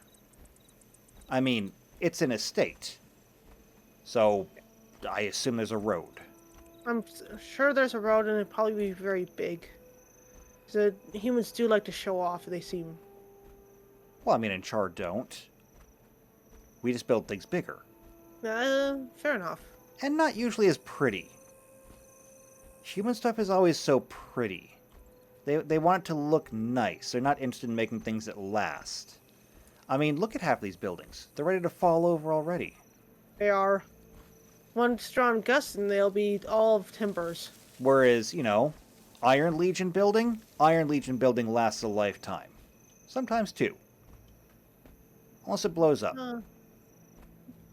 [SPEAKER 1] I mean, it's an estate. So, I assume there's a road.
[SPEAKER 2] I'm sure there's a road and it'd probably be very big. So humans do like to show off, they seem.
[SPEAKER 1] Well, I mean, in Char don't. We just build things bigger.
[SPEAKER 2] Fair enough.
[SPEAKER 1] And not usually as pretty. Human stuff is always so pretty. They want it to look nice. They're not interested in making things that last. I mean, look at half these buildings. They're ready to fall over already.
[SPEAKER 2] They are. One strong gust and they'll be all of timbers.
[SPEAKER 1] Whereas, Iron Legion building lasts a lifetime. Sometimes two. Unless it blows up.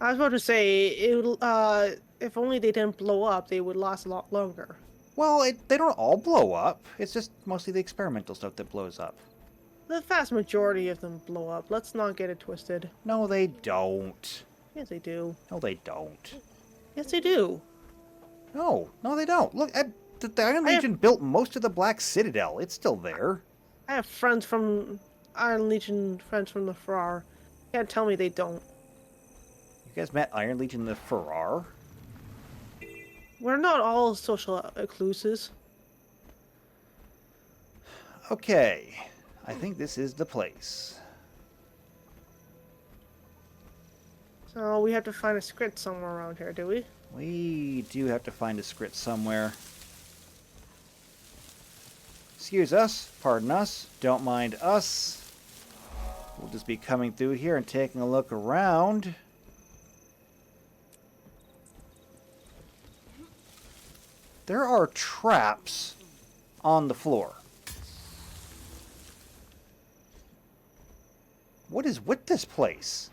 [SPEAKER 2] I was about to say, if only they didn't blow up, they would last a lot longer.
[SPEAKER 1] Well, they don't all blow up. It's just mostly the experimental stuff that blows up.
[SPEAKER 2] The vast majority of them blow up. Let's not get it twisted.
[SPEAKER 1] No, they don't.
[SPEAKER 2] Yes, they do.
[SPEAKER 1] No, they don't.
[SPEAKER 2] Yes, they do.
[SPEAKER 1] No, they don't. Look, the Iron Legion built most of the Black Citadel. It's still there.
[SPEAKER 2] I have friends from Iron Legion, friends from the Farrar. Can't tell me they don't.
[SPEAKER 1] You guys met Iron Legion in the Farrar?
[SPEAKER 2] We're not all social recluses.
[SPEAKER 1] Okay, I think this is the place.
[SPEAKER 2] So we have to find a script somewhere around here, do we?
[SPEAKER 1] We do have to find a script somewhere. Excuse us, pardon us, don't mind us. We'll just be coming through here and taking a look around. There are traps on the floor. What is with this place?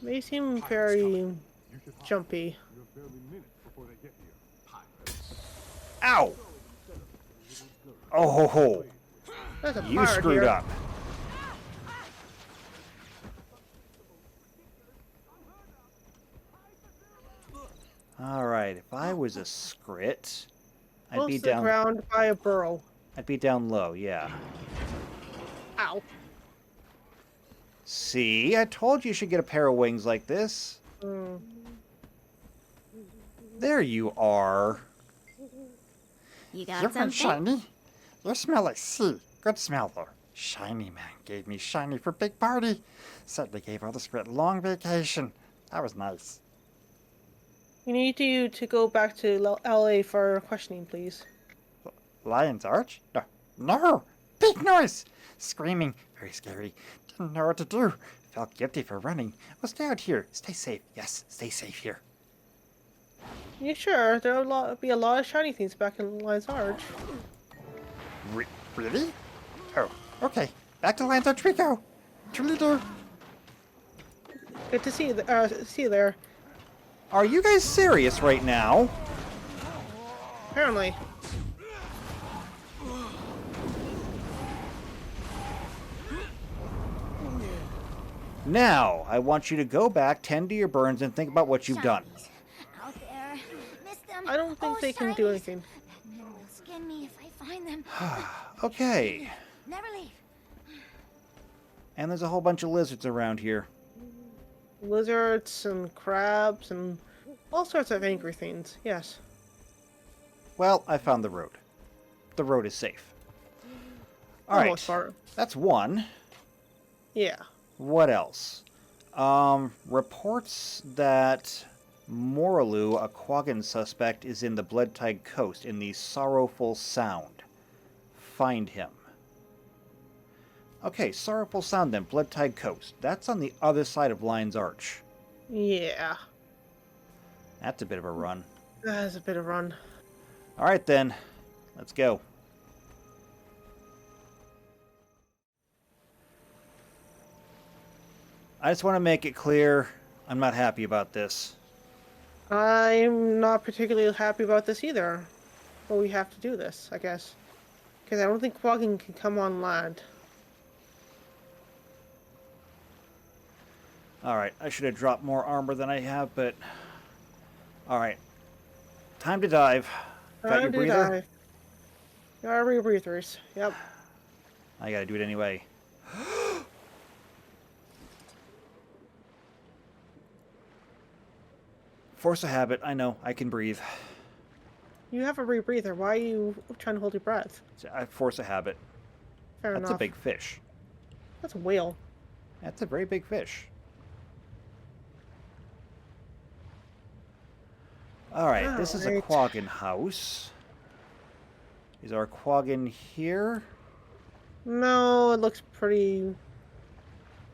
[SPEAKER 2] They seem very jumpy.
[SPEAKER 1] Ow! Oh ho ho!
[SPEAKER 2] There's a
[SPEAKER 1] You
[SPEAKER 2] pirate
[SPEAKER 1] screwed
[SPEAKER 2] here.
[SPEAKER 1] up. Alright, if I was a scrit, I'd
[SPEAKER 2] Close
[SPEAKER 1] be
[SPEAKER 2] to the
[SPEAKER 1] down.
[SPEAKER 2] ground by a burrow.
[SPEAKER 1] I'd be down low, yeah.
[SPEAKER 2] Ow.
[SPEAKER 1] See, I told you should get a pair of wings like this. There you are.
[SPEAKER 9] You got
[SPEAKER 14] You're
[SPEAKER 9] something?
[SPEAKER 14] shiny. You smell like sea. Good smell, though. Shiny man gave me shiny for big party. Said they gave all the script long vacation. That was nice.
[SPEAKER 2] You need you to go back to LA for questioning, please.
[SPEAKER 14] Lion's Arch? No. No! Big noise! Screaming. Very scary. Didn't know what to do. Felt guilty for running. Well, stay out here. Stay safe. Yes, stay safe here.
[SPEAKER 2] You sure? There'll be a lot of shiny things back in Lion's Arch.
[SPEAKER 14] Really? Oh, okay. Back to Lion's Arch we go. Toodly-doo.
[SPEAKER 2] Good to see you, see you there.
[SPEAKER 1] Are you guys serious right now?
[SPEAKER 2] Apparently.
[SPEAKER 1] Now, I want you to go back, tend to your burns, and think about what you've done.
[SPEAKER 9] Out there. Missed them.
[SPEAKER 2] I don't think they can do anything.
[SPEAKER 9] Batman will skin me if I find them.
[SPEAKER 1] Okay.
[SPEAKER 9] Never leave.
[SPEAKER 1] And there's a whole bunch of lizards around here.
[SPEAKER 2] Lizards and crabs and all sorts of angry things. Yes.
[SPEAKER 1] Well, I found the road. The road is safe.
[SPEAKER 2] Almost
[SPEAKER 1] Alright.
[SPEAKER 2] far.
[SPEAKER 1] That's one.
[SPEAKER 2] Yeah.
[SPEAKER 1] What else? Reports that Moralu, a Quaggan suspect, is in the Blood-Tide Coast in the Sorrowful Sound. Find him. Okay, Sorrowful Sound then, Blood-Tide Coast. That's on the other side of Lion's Arch.
[SPEAKER 2] Yeah.
[SPEAKER 1] That's a bit of a run.
[SPEAKER 2] That's a bit of run.
[SPEAKER 1] Alright then, let's go. I just want to make it clear, I'm not happy about this.
[SPEAKER 2] I'm not particularly happy about this either. But we have to do this, I guess. Because I don't think Quaggin can come on land.
[SPEAKER 1] Alright, I should have dropped more armor than I have, but... Alright. Time to dive. Got your breather?
[SPEAKER 2] Got our rebreathers, yep.
[SPEAKER 1] I gotta do it anyway. Force of habit, I know, I can breathe.
[SPEAKER 2] You have a rebreather, why are you trying to hold your breath?
[SPEAKER 1] Force of habit.
[SPEAKER 2] Fair enough.
[SPEAKER 1] That's a big fish.
[SPEAKER 2] That's a whale.
[SPEAKER 1] That's a very big fish. Alright, this is a Quaggin house. Is our Quaggin here?
[SPEAKER 2] No, it looks pretty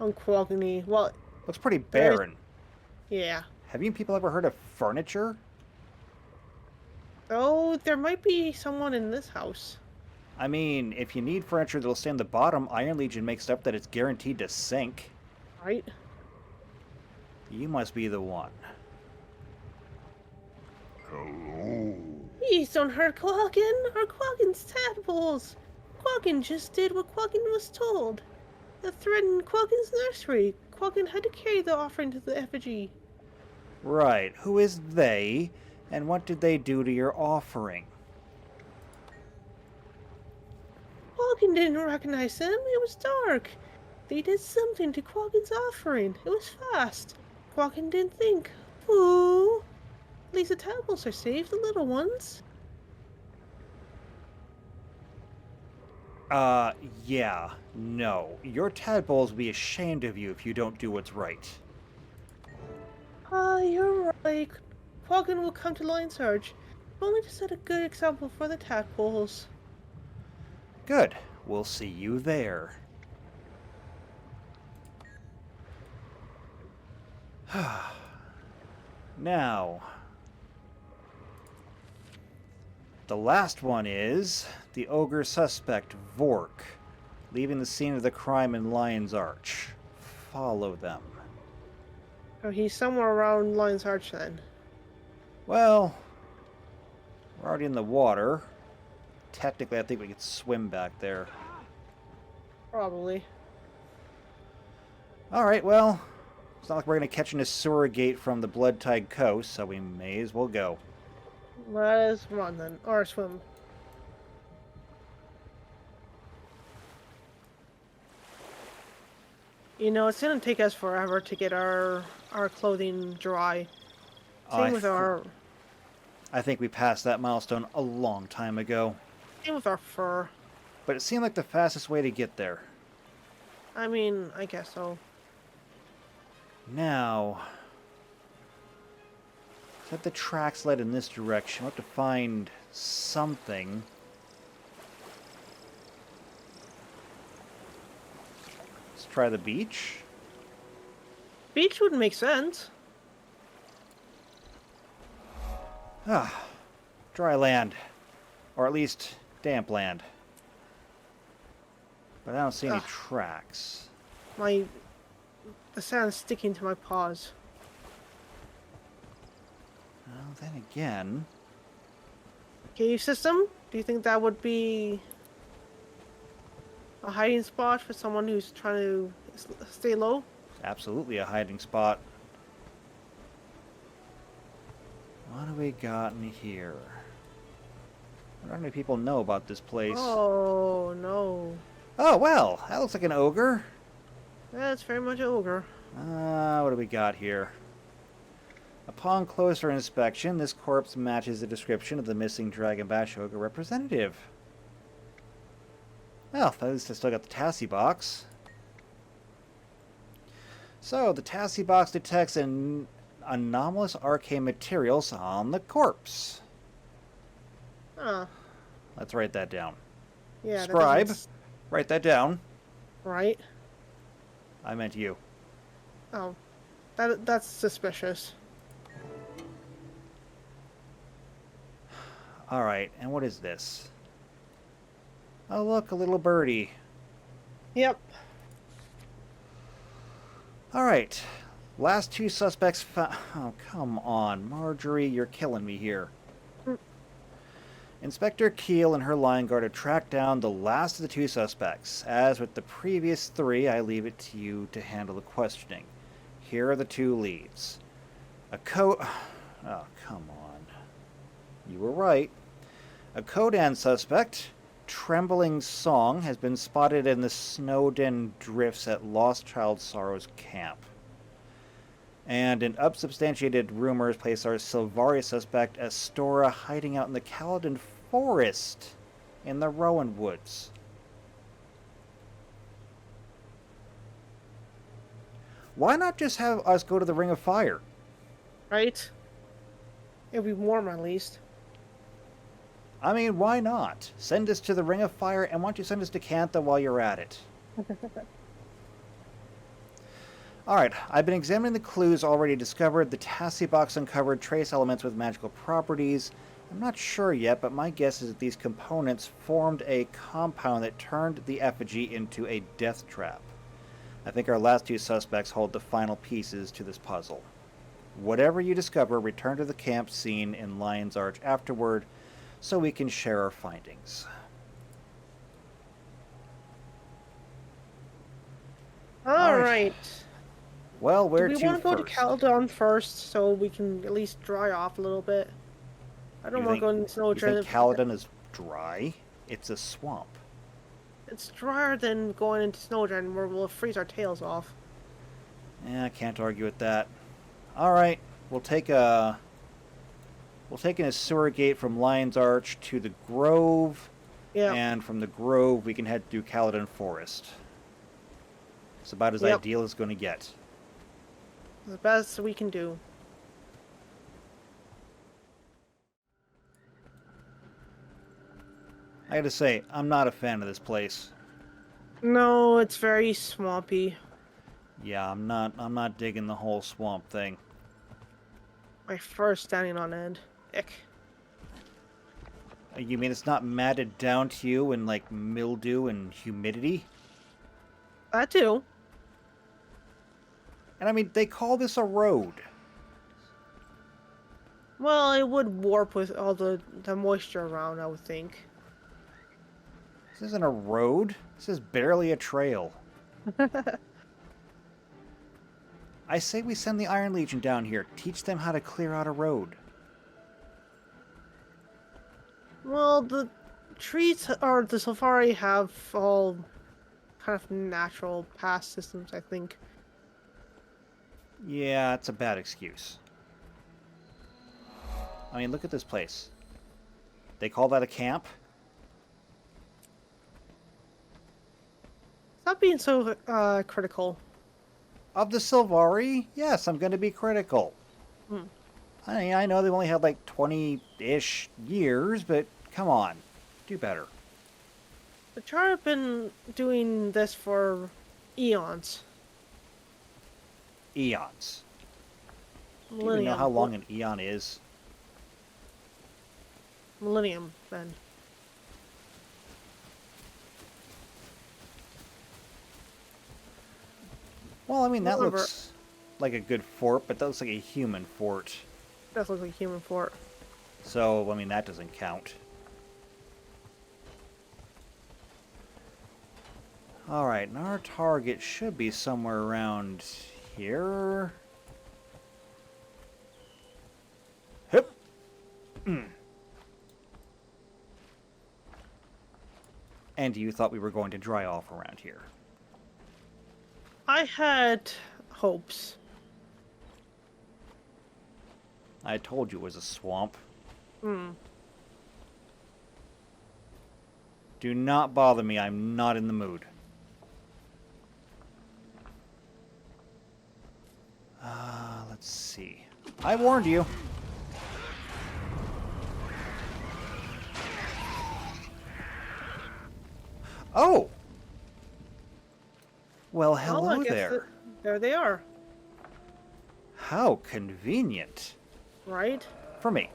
[SPEAKER 2] unquaggin-y. Well,
[SPEAKER 1] looks pretty barren.
[SPEAKER 2] Yeah.
[SPEAKER 1] Have you people ever heard of furniture?
[SPEAKER 2] Oh, there might be someone in this house.
[SPEAKER 1] I mean, if you need furniture that'll stay on the bottom, Iron Legion makes up that it's guaranteed to sink.
[SPEAKER 2] Right.
[SPEAKER 1] You must be the one.
[SPEAKER 3] Hello.
[SPEAKER 2] Please don't hurt Quaggin. Our Quaggin's tadpoles. Quaggin just did what Quaggin was told. The threat in Quaggin's nursery. Quaggin had to carry the offering to the effigy.
[SPEAKER 1] Right. Who is they, and what did they do to your offering?
[SPEAKER 2] Quaggin didn't recognize them. It was dark. They did something to Quaggin's offering. It was fast. Quaggin didn't think. Ooh. At least the tadpoles are safe, the little ones.
[SPEAKER 1] Yeah. No. Your tadpoles will be ashamed of you if you don't do what's right.
[SPEAKER 2] You're right. Quaggin will come to Lion's Arch, only to set a good example for the tadpoles.
[SPEAKER 1] Good. We'll see you there. Now, the last one is the ogre suspect, Vork, leaving the scene of the crime in Lion's Arch. Follow them.
[SPEAKER 2] Oh, he's somewhere around Lion's Arch then.
[SPEAKER 1] Well, we're already in the water. Technically, I think we could swim back there.
[SPEAKER 2] Probably.
[SPEAKER 1] Alright, well, it's not like we're going to catch an surrogate from the Blood Tide Coast, so we may as well go.
[SPEAKER 2] Let us run then, or swim. You know, it's gonna take us forever to get our clothing dry. Same with our...
[SPEAKER 1] I think we passed that milestone a long time ago.
[SPEAKER 2] Same with our fur.
[SPEAKER 1] But it seemed like the fastest way to get there.
[SPEAKER 2] I mean, I guess so.
[SPEAKER 1] Now... if the tracks led in this direction, we'll have to find something. Let's try the beach.
[SPEAKER 2] Beach would make sense.
[SPEAKER 1] Ah, dry land. Or at least damp land. But I don't see any tracks.
[SPEAKER 2] The sand's sticking to my paws.
[SPEAKER 1] Well, then again...
[SPEAKER 2] Cave system? Do you think that would be a hiding spot for someone who's trying to stay low?
[SPEAKER 1] Absolutely a hiding spot. What do we got in here? I wonder how many people know about this place.
[SPEAKER 2] Oh, no.
[SPEAKER 1] Oh, well, that looks like an ogre.
[SPEAKER 2] That's very much an ogre.
[SPEAKER 1] What do we got here? Upon closer inspection, this corpse matches the description of the missing Dragon Bash ogre representative. Well, at least I still got the Tassie box. So, the Tassie box detects an anomalous arcane materials on the corpse.
[SPEAKER 2] Huh.
[SPEAKER 1] Let's write that down.
[SPEAKER 2] Yeah.
[SPEAKER 1] Scribe, write that down.
[SPEAKER 2] Right.
[SPEAKER 1] I meant you.
[SPEAKER 2] Oh. That's suspicious.
[SPEAKER 1] Alright, and what is this? Oh look, a little birdie.
[SPEAKER 2] Yep.
[SPEAKER 1] Alright, Last two suspects found... Oh, come on, Marjorie, you're killing me here. Inspector Keel and her line guard have tracked down the last of the two suspects. As with the previous three, I leave it to you to handle the questioning. Here are the two leads. Oh, come on. You were right. A Kodan suspect, Trembling Song, has been spotted in the Snowden drifts at Lost Child Sorrow's camp. And an unsubstantiated rumors place our Silvari suspect Astora hiding out in the Kaladin forest in the Rowan Woods. Why not just have us go to the Ring of Fire?
[SPEAKER 2] Right? It'll be warm at least.
[SPEAKER 1] I mean, why not? Send us to the Ring of Fire, and why don't you send us to Cantha while you're at it? Alright, I've been examining the clues already discovered. The Tassie box uncovered trace elements with magical properties. I'm not sure yet, but my guess is that these components formed a compound that turned the effigy into a death trap. I think our last two suspects hold the final pieces to this puzzle. Whatever you discover, return to the camp scene in Lion's Arch afterward, so we can share our findings.
[SPEAKER 2] All right.
[SPEAKER 1] Well, where
[SPEAKER 2] Do
[SPEAKER 1] to
[SPEAKER 2] we want to go to
[SPEAKER 1] first?
[SPEAKER 2] Caledon first, so we can at least dry off a little bit? I don't want to go in snow
[SPEAKER 1] You think Caledon is dry? It's a swamp.
[SPEAKER 2] It's drier than going into Snowdren, where we'll freeze our tails off.
[SPEAKER 1] Yeah, I can't argue with that. All right, we'll take an Asura gate from Lion's Arch to the Grove.
[SPEAKER 2] Yeah.
[SPEAKER 1] And from the Grove, we can head through Caledon Forest. It's about as ideal as it's going to get.
[SPEAKER 2] The best we can do.
[SPEAKER 1] I gotta say, I'm not a fan of this place.
[SPEAKER 2] No, it's very swampy.
[SPEAKER 1] Yeah, I'm not digging the whole swamp thing.
[SPEAKER 2] My fur's standing on end. Ick.
[SPEAKER 1] You mean it's not matted down to you in, like, mildew and humidity?
[SPEAKER 2] That too.
[SPEAKER 1] And I mean, they call this a road.
[SPEAKER 2] Well, it would warp with all the moisture around, I would think.
[SPEAKER 1] This isn't a road. This is barely a trail. I say we send the Iron Legion down here. Teach them how to clear out a road.
[SPEAKER 2] Well, the trees or the safari have all kind of natural pass systems, I think.
[SPEAKER 1] Yeah, it's a bad excuse. I mean, look at this place. They call that a camp?
[SPEAKER 2] Stop being so critical.
[SPEAKER 1] Of the Silvari? Yes, I'm going to be critical. I mean, I know they've only had like 20-ish years, but come on. Do better.
[SPEAKER 2] The Char have been doing this for eons.
[SPEAKER 1] Eons. Do you even
[SPEAKER 2] Millennium.
[SPEAKER 1] know how long an eon is?
[SPEAKER 2] Millennium, then.
[SPEAKER 1] Well, I mean, that
[SPEAKER 2] Whatever.
[SPEAKER 1] looks like a good fort, but that looks like a human fort.
[SPEAKER 2] That looks like a human fort.
[SPEAKER 1] So, I mean, that doesn't count. Alright, and our target should be somewhere around here. Hip! And you thought we were going to dry off around here.
[SPEAKER 2] I had hopes.
[SPEAKER 1] I told you it was a swamp. Do not bother me, I'm not in the mood. Let's see. I warned you. Oh! Well, hello
[SPEAKER 2] I guess
[SPEAKER 1] there.
[SPEAKER 2] There they are.
[SPEAKER 1] How convenient.
[SPEAKER 2] Right?
[SPEAKER 1] For me.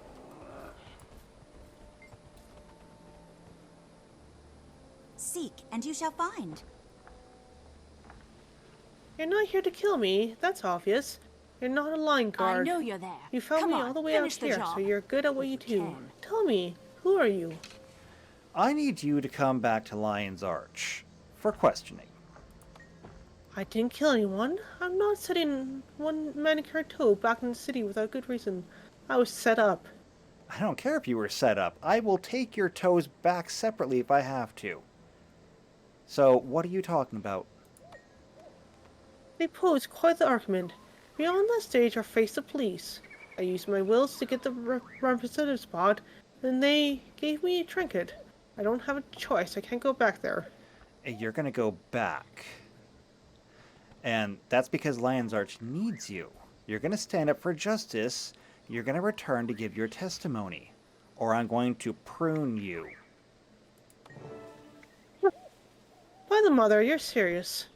[SPEAKER 15] Seek, and you shall find.
[SPEAKER 2] You're not here to kill me, that's obvious. You're not a line guard.
[SPEAKER 12] I know you're there.
[SPEAKER 2] You found
[SPEAKER 12] Come
[SPEAKER 2] me
[SPEAKER 12] on,
[SPEAKER 2] all the way out
[SPEAKER 12] finish the
[SPEAKER 2] here,
[SPEAKER 12] job.
[SPEAKER 2] so you're good at what you do.
[SPEAKER 12] can.
[SPEAKER 2] Tell me, who are you?
[SPEAKER 1] I need you to come back to Lion's Arch for questioning.
[SPEAKER 2] I didn't kill anyone. I'm not setting one manicured toe back in the city without good reason. I was set up.
[SPEAKER 1] I don't care if you were set up. I will take your toes back separately if I have to. So, what are you talking about?
[SPEAKER 2] They posed quite the argument. Beyond that stage, I faced the police. I used my wills to get the representative spot, and they gave me a trinket. I don't have a choice. I can't go back there.
[SPEAKER 1] You're gonna go back. And that's because Lion's Arch needs you. You're gonna stand up for justice. You're gonna return to give your testimony. Or I'm going to prune you.
[SPEAKER 2] By the mother, you're serious.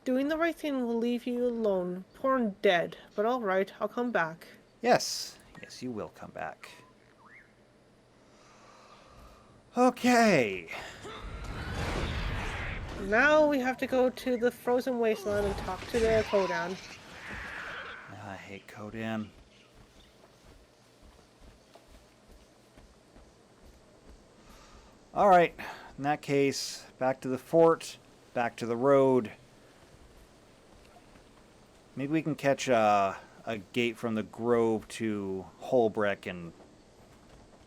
[SPEAKER 2] Doing the right thing will leave you alone, poor and dead. But alright, I'll come back.
[SPEAKER 1] Yes. Yes, you will come back. Okay.
[SPEAKER 2] Now we have to go to the frozen wasteland and talk to the Kodan.
[SPEAKER 1] I hate Kodan. Alright, in that case, back to the fort, back to the road. Maybe we can catch a gate from the Grove to Holbreck, and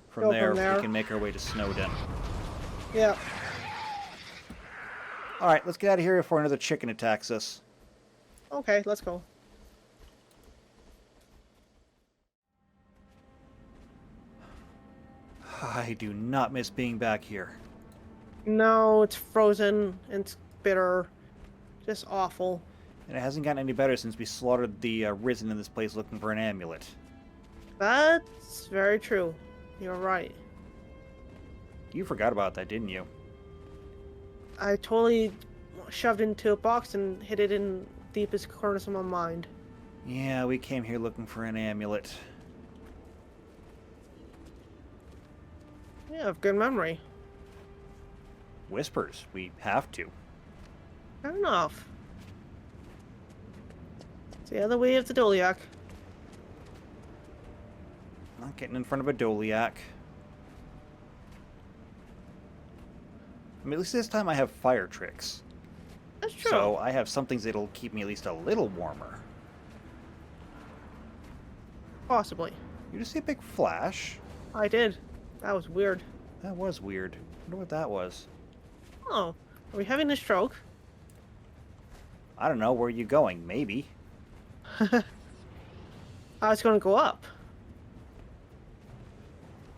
[SPEAKER 1] from there we can make our way to Snowden.
[SPEAKER 2] Yeah.
[SPEAKER 1] Alright, let's get out of here before another chicken attacks us.
[SPEAKER 2] Okay, let's go.
[SPEAKER 1] I do not miss being back here.
[SPEAKER 2] No, it's frozen, and it's bitter. Just awful.
[SPEAKER 1] And it hasn't gotten any better since we slaughtered the Risen in this place looking for an amulet.
[SPEAKER 2] That's very true. You're right.
[SPEAKER 1] You forgot about that, didn't you?
[SPEAKER 2] I totally shoved it into a box and hid it in deepest corners of my mind.
[SPEAKER 1] Yeah, we came here looking for an amulet.
[SPEAKER 2] Yeah, I have good memory.
[SPEAKER 1] Whispers. We have to.
[SPEAKER 2] Fair enough. It's the other way of the Doliak.
[SPEAKER 1] Not getting in front of a Doliak. I mean, at least this time I have fire tricks.
[SPEAKER 2] That's true.
[SPEAKER 1] So I have some things that'll keep me at least a little warmer.
[SPEAKER 2] Possibly.
[SPEAKER 1] You just see a big flash?
[SPEAKER 2] I did. That was weird.
[SPEAKER 1] That was weird. I wonder what that was.
[SPEAKER 2] Oh, are we having a stroke?
[SPEAKER 1] I don't know. Where are you going? Maybe.
[SPEAKER 2] I was going to go up.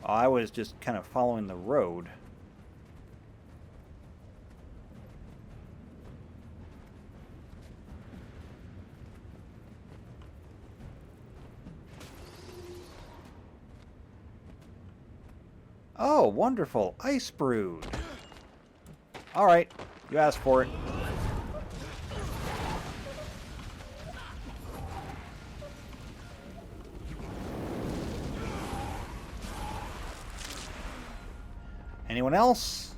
[SPEAKER 1] I was just kind of following the road. Oh, wonderful. Ice Brood. Alright, you asked for it. Anyone else?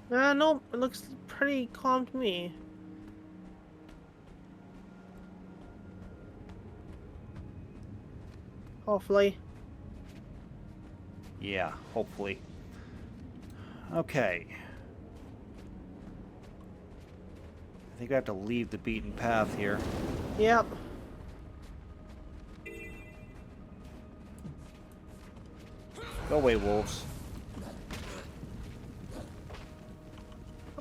[SPEAKER 2] Nope, it looks pretty calm to me. Hopefully.
[SPEAKER 1] Yeah, hopefully. Okay. I think I have to leave the beaten path here.
[SPEAKER 2] Yep.
[SPEAKER 1] Go away, wolves.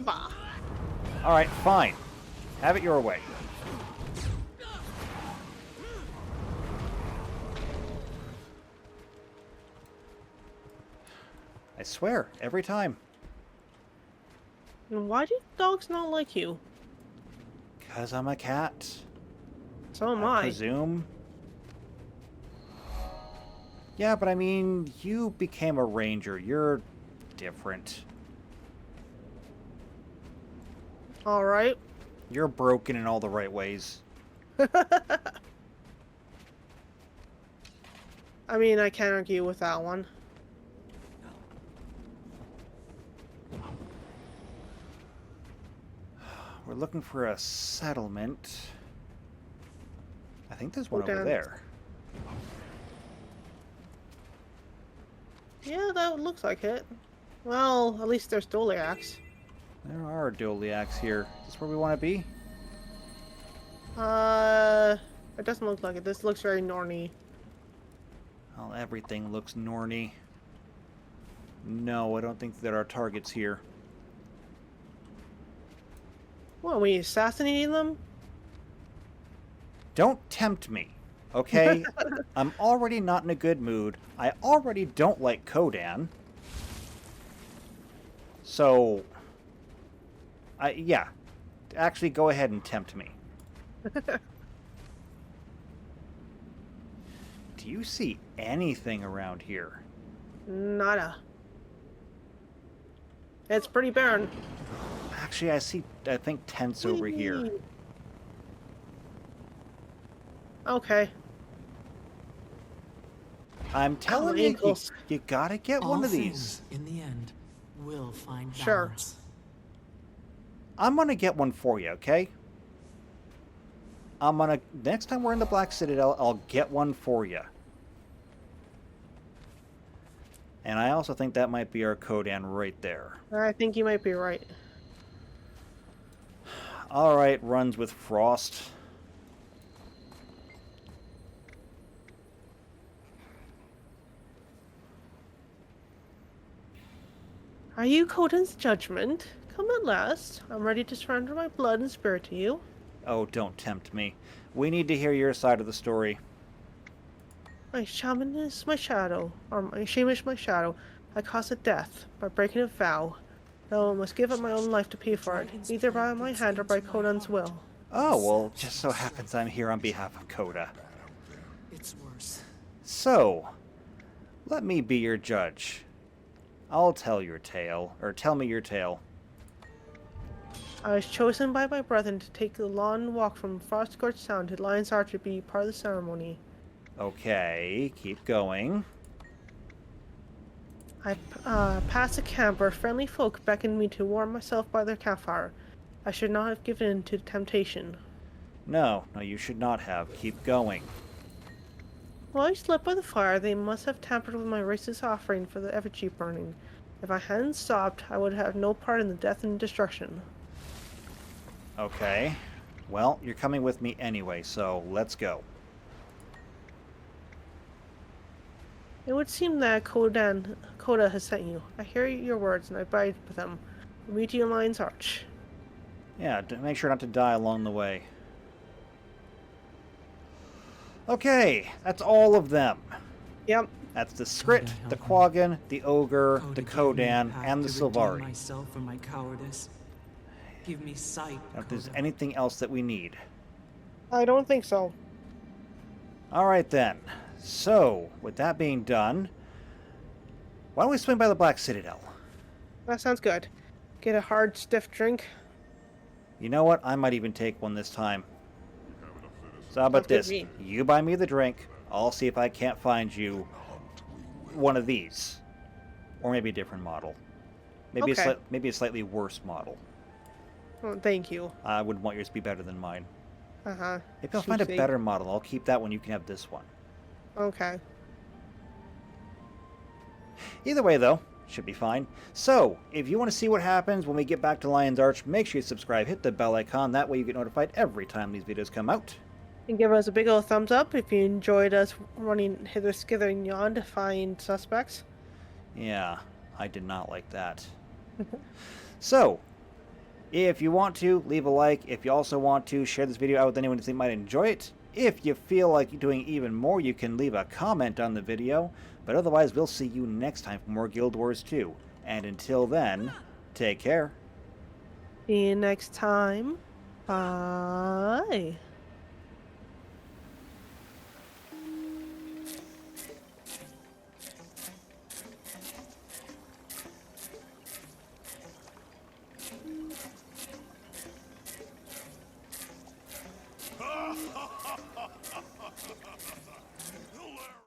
[SPEAKER 2] Bah.
[SPEAKER 1] Alright, fine. Have it your way. I swear, every time.
[SPEAKER 2] And why do dogs not like you?
[SPEAKER 1] 'Cause I'm a cat.
[SPEAKER 2] So am I.
[SPEAKER 1] Presume. Yeah, but I mean, you became a ranger. You're different.
[SPEAKER 2] Alright.
[SPEAKER 1] You're broken in all the right ways.
[SPEAKER 2] I mean, I can't argue with that one.
[SPEAKER 1] We're looking for a settlement. I think there's one over
[SPEAKER 2] down.
[SPEAKER 1] there.
[SPEAKER 2] Yeah, that looks like it. Well, at least there's Doliacs.
[SPEAKER 1] There are Doliacs here. Is this where we want to be?
[SPEAKER 2] It doesn't look like it. This looks very Norny.
[SPEAKER 1] Well, everything looks Norny. No, I don't think there are targets here.
[SPEAKER 2] What, are we assassinating them?
[SPEAKER 1] Don't tempt me, okay? I'm already not in a good mood. I already don't like Kodan. So, yeah. Actually, go ahead and tempt me. Do you see anything around here?
[SPEAKER 2] Nada. It's pretty barren.
[SPEAKER 1] Actually, I think tents over here.
[SPEAKER 2] Okay.
[SPEAKER 1] I'm telling you, you gotta get one of these.
[SPEAKER 8] In the end, we'll find
[SPEAKER 2] Sure.
[SPEAKER 8] balance.
[SPEAKER 1] I'm gonna get one for you, okay? Next time we're in the Black Citadel, I'll get one for you. And I also think that might be our Kodan right there.
[SPEAKER 2] I think you might be right.
[SPEAKER 1] Alright, runs with Frost.
[SPEAKER 2] Are you Kodan's judgment? Come at last. I'm ready to surrender my blood and spirit to you.
[SPEAKER 1] Oh, don't tempt me. We need to hear your side of the story.
[SPEAKER 2] My shaman is my shadow, or my shame is my shadow. I caused a death by breaking a vow. Now I must give up my own life to pay for it, either by my hand or by Kodan's will.
[SPEAKER 1] Oh, well, just so happens I'm here on behalf of Koda.
[SPEAKER 8] It's worse.
[SPEAKER 1] So, let me be your judge. I'll tell your tale, or tell me your tale.
[SPEAKER 2] I was chosen by my brethren to take the long walk from Frostgorge Town to Lion's Arch to be part of the ceremony.
[SPEAKER 1] Okay, keep going.
[SPEAKER 2] I passed a camp where friendly folk beckoned me to warm myself by their campfire. I should not have given in to temptation.
[SPEAKER 1] No, you should not have. Keep going.
[SPEAKER 2] While I slept by the fire, they must have tampered with my racist offering for the effigy burning. If I hadn't stopped, I would have no part in the death and destruction.
[SPEAKER 1] Okay. Well, you're coming with me anyway, so let's go.
[SPEAKER 2] It would seem that Koda has sent you. I hear your words and I abide with them. We'll meet you in Lion's Arch.
[SPEAKER 1] Yeah, make sure not to die along the way. Okay, that's all of them.
[SPEAKER 2] Yep.
[SPEAKER 1] That's the Skrit, the Quaggan, the Ogre, the Kodan, and the Sylvari.
[SPEAKER 8] Myself for my cowardice. Give me sight.
[SPEAKER 1] If there's anything else that we need.
[SPEAKER 2] I don't think so.
[SPEAKER 1] Alright then. So, with that being done, why don't we swing by the Black Citadel?
[SPEAKER 2] That sounds good. Get a hard, stiff drink.
[SPEAKER 1] You know what? I might even take one this time. So how about this? You buy me the drink. I'll see if I can't find you one of these. Or maybe a different model. Maybe,
[SPEAKER 2] Okay.
[SPEAKER 1] maybe a slightly worse model.
[SPEAKER 2] Oh, thank you.
[SPEAKER 1] I wouldn't want yours to be better than mine.
[SPEAKER 2] Uh-huh.
[SPEAKER 1] If I'll find a better model, I'll keep that one. You can have this one.
[SPEAKER 2] Okay.
[SPEAKER 1] Either way, though, should be fine. So, if you want to see what happens when we get back to Lion's Arch, make sure you subscribe, hit the bell icon. That way you get notified every time these videos come out.
[SPEAKER 2] And give us a big old thumbs up if you enjoyed us running hither, skither, and yon to find suspects.
[SPEAKER 1] Yeah, I did not like that. So, if you want to, leave a like. If you also want to, share this video out with anyone you think might enjoy it. If you feel like doing even more, you can leave a comment on the video. But otherwise, we'll see you next time for more Guild Wars 2. And until then, take care.
[SPEAKER 2] See you next time. Bye.
[SPEAKER 3] Ha ha ha ha ha ha ha!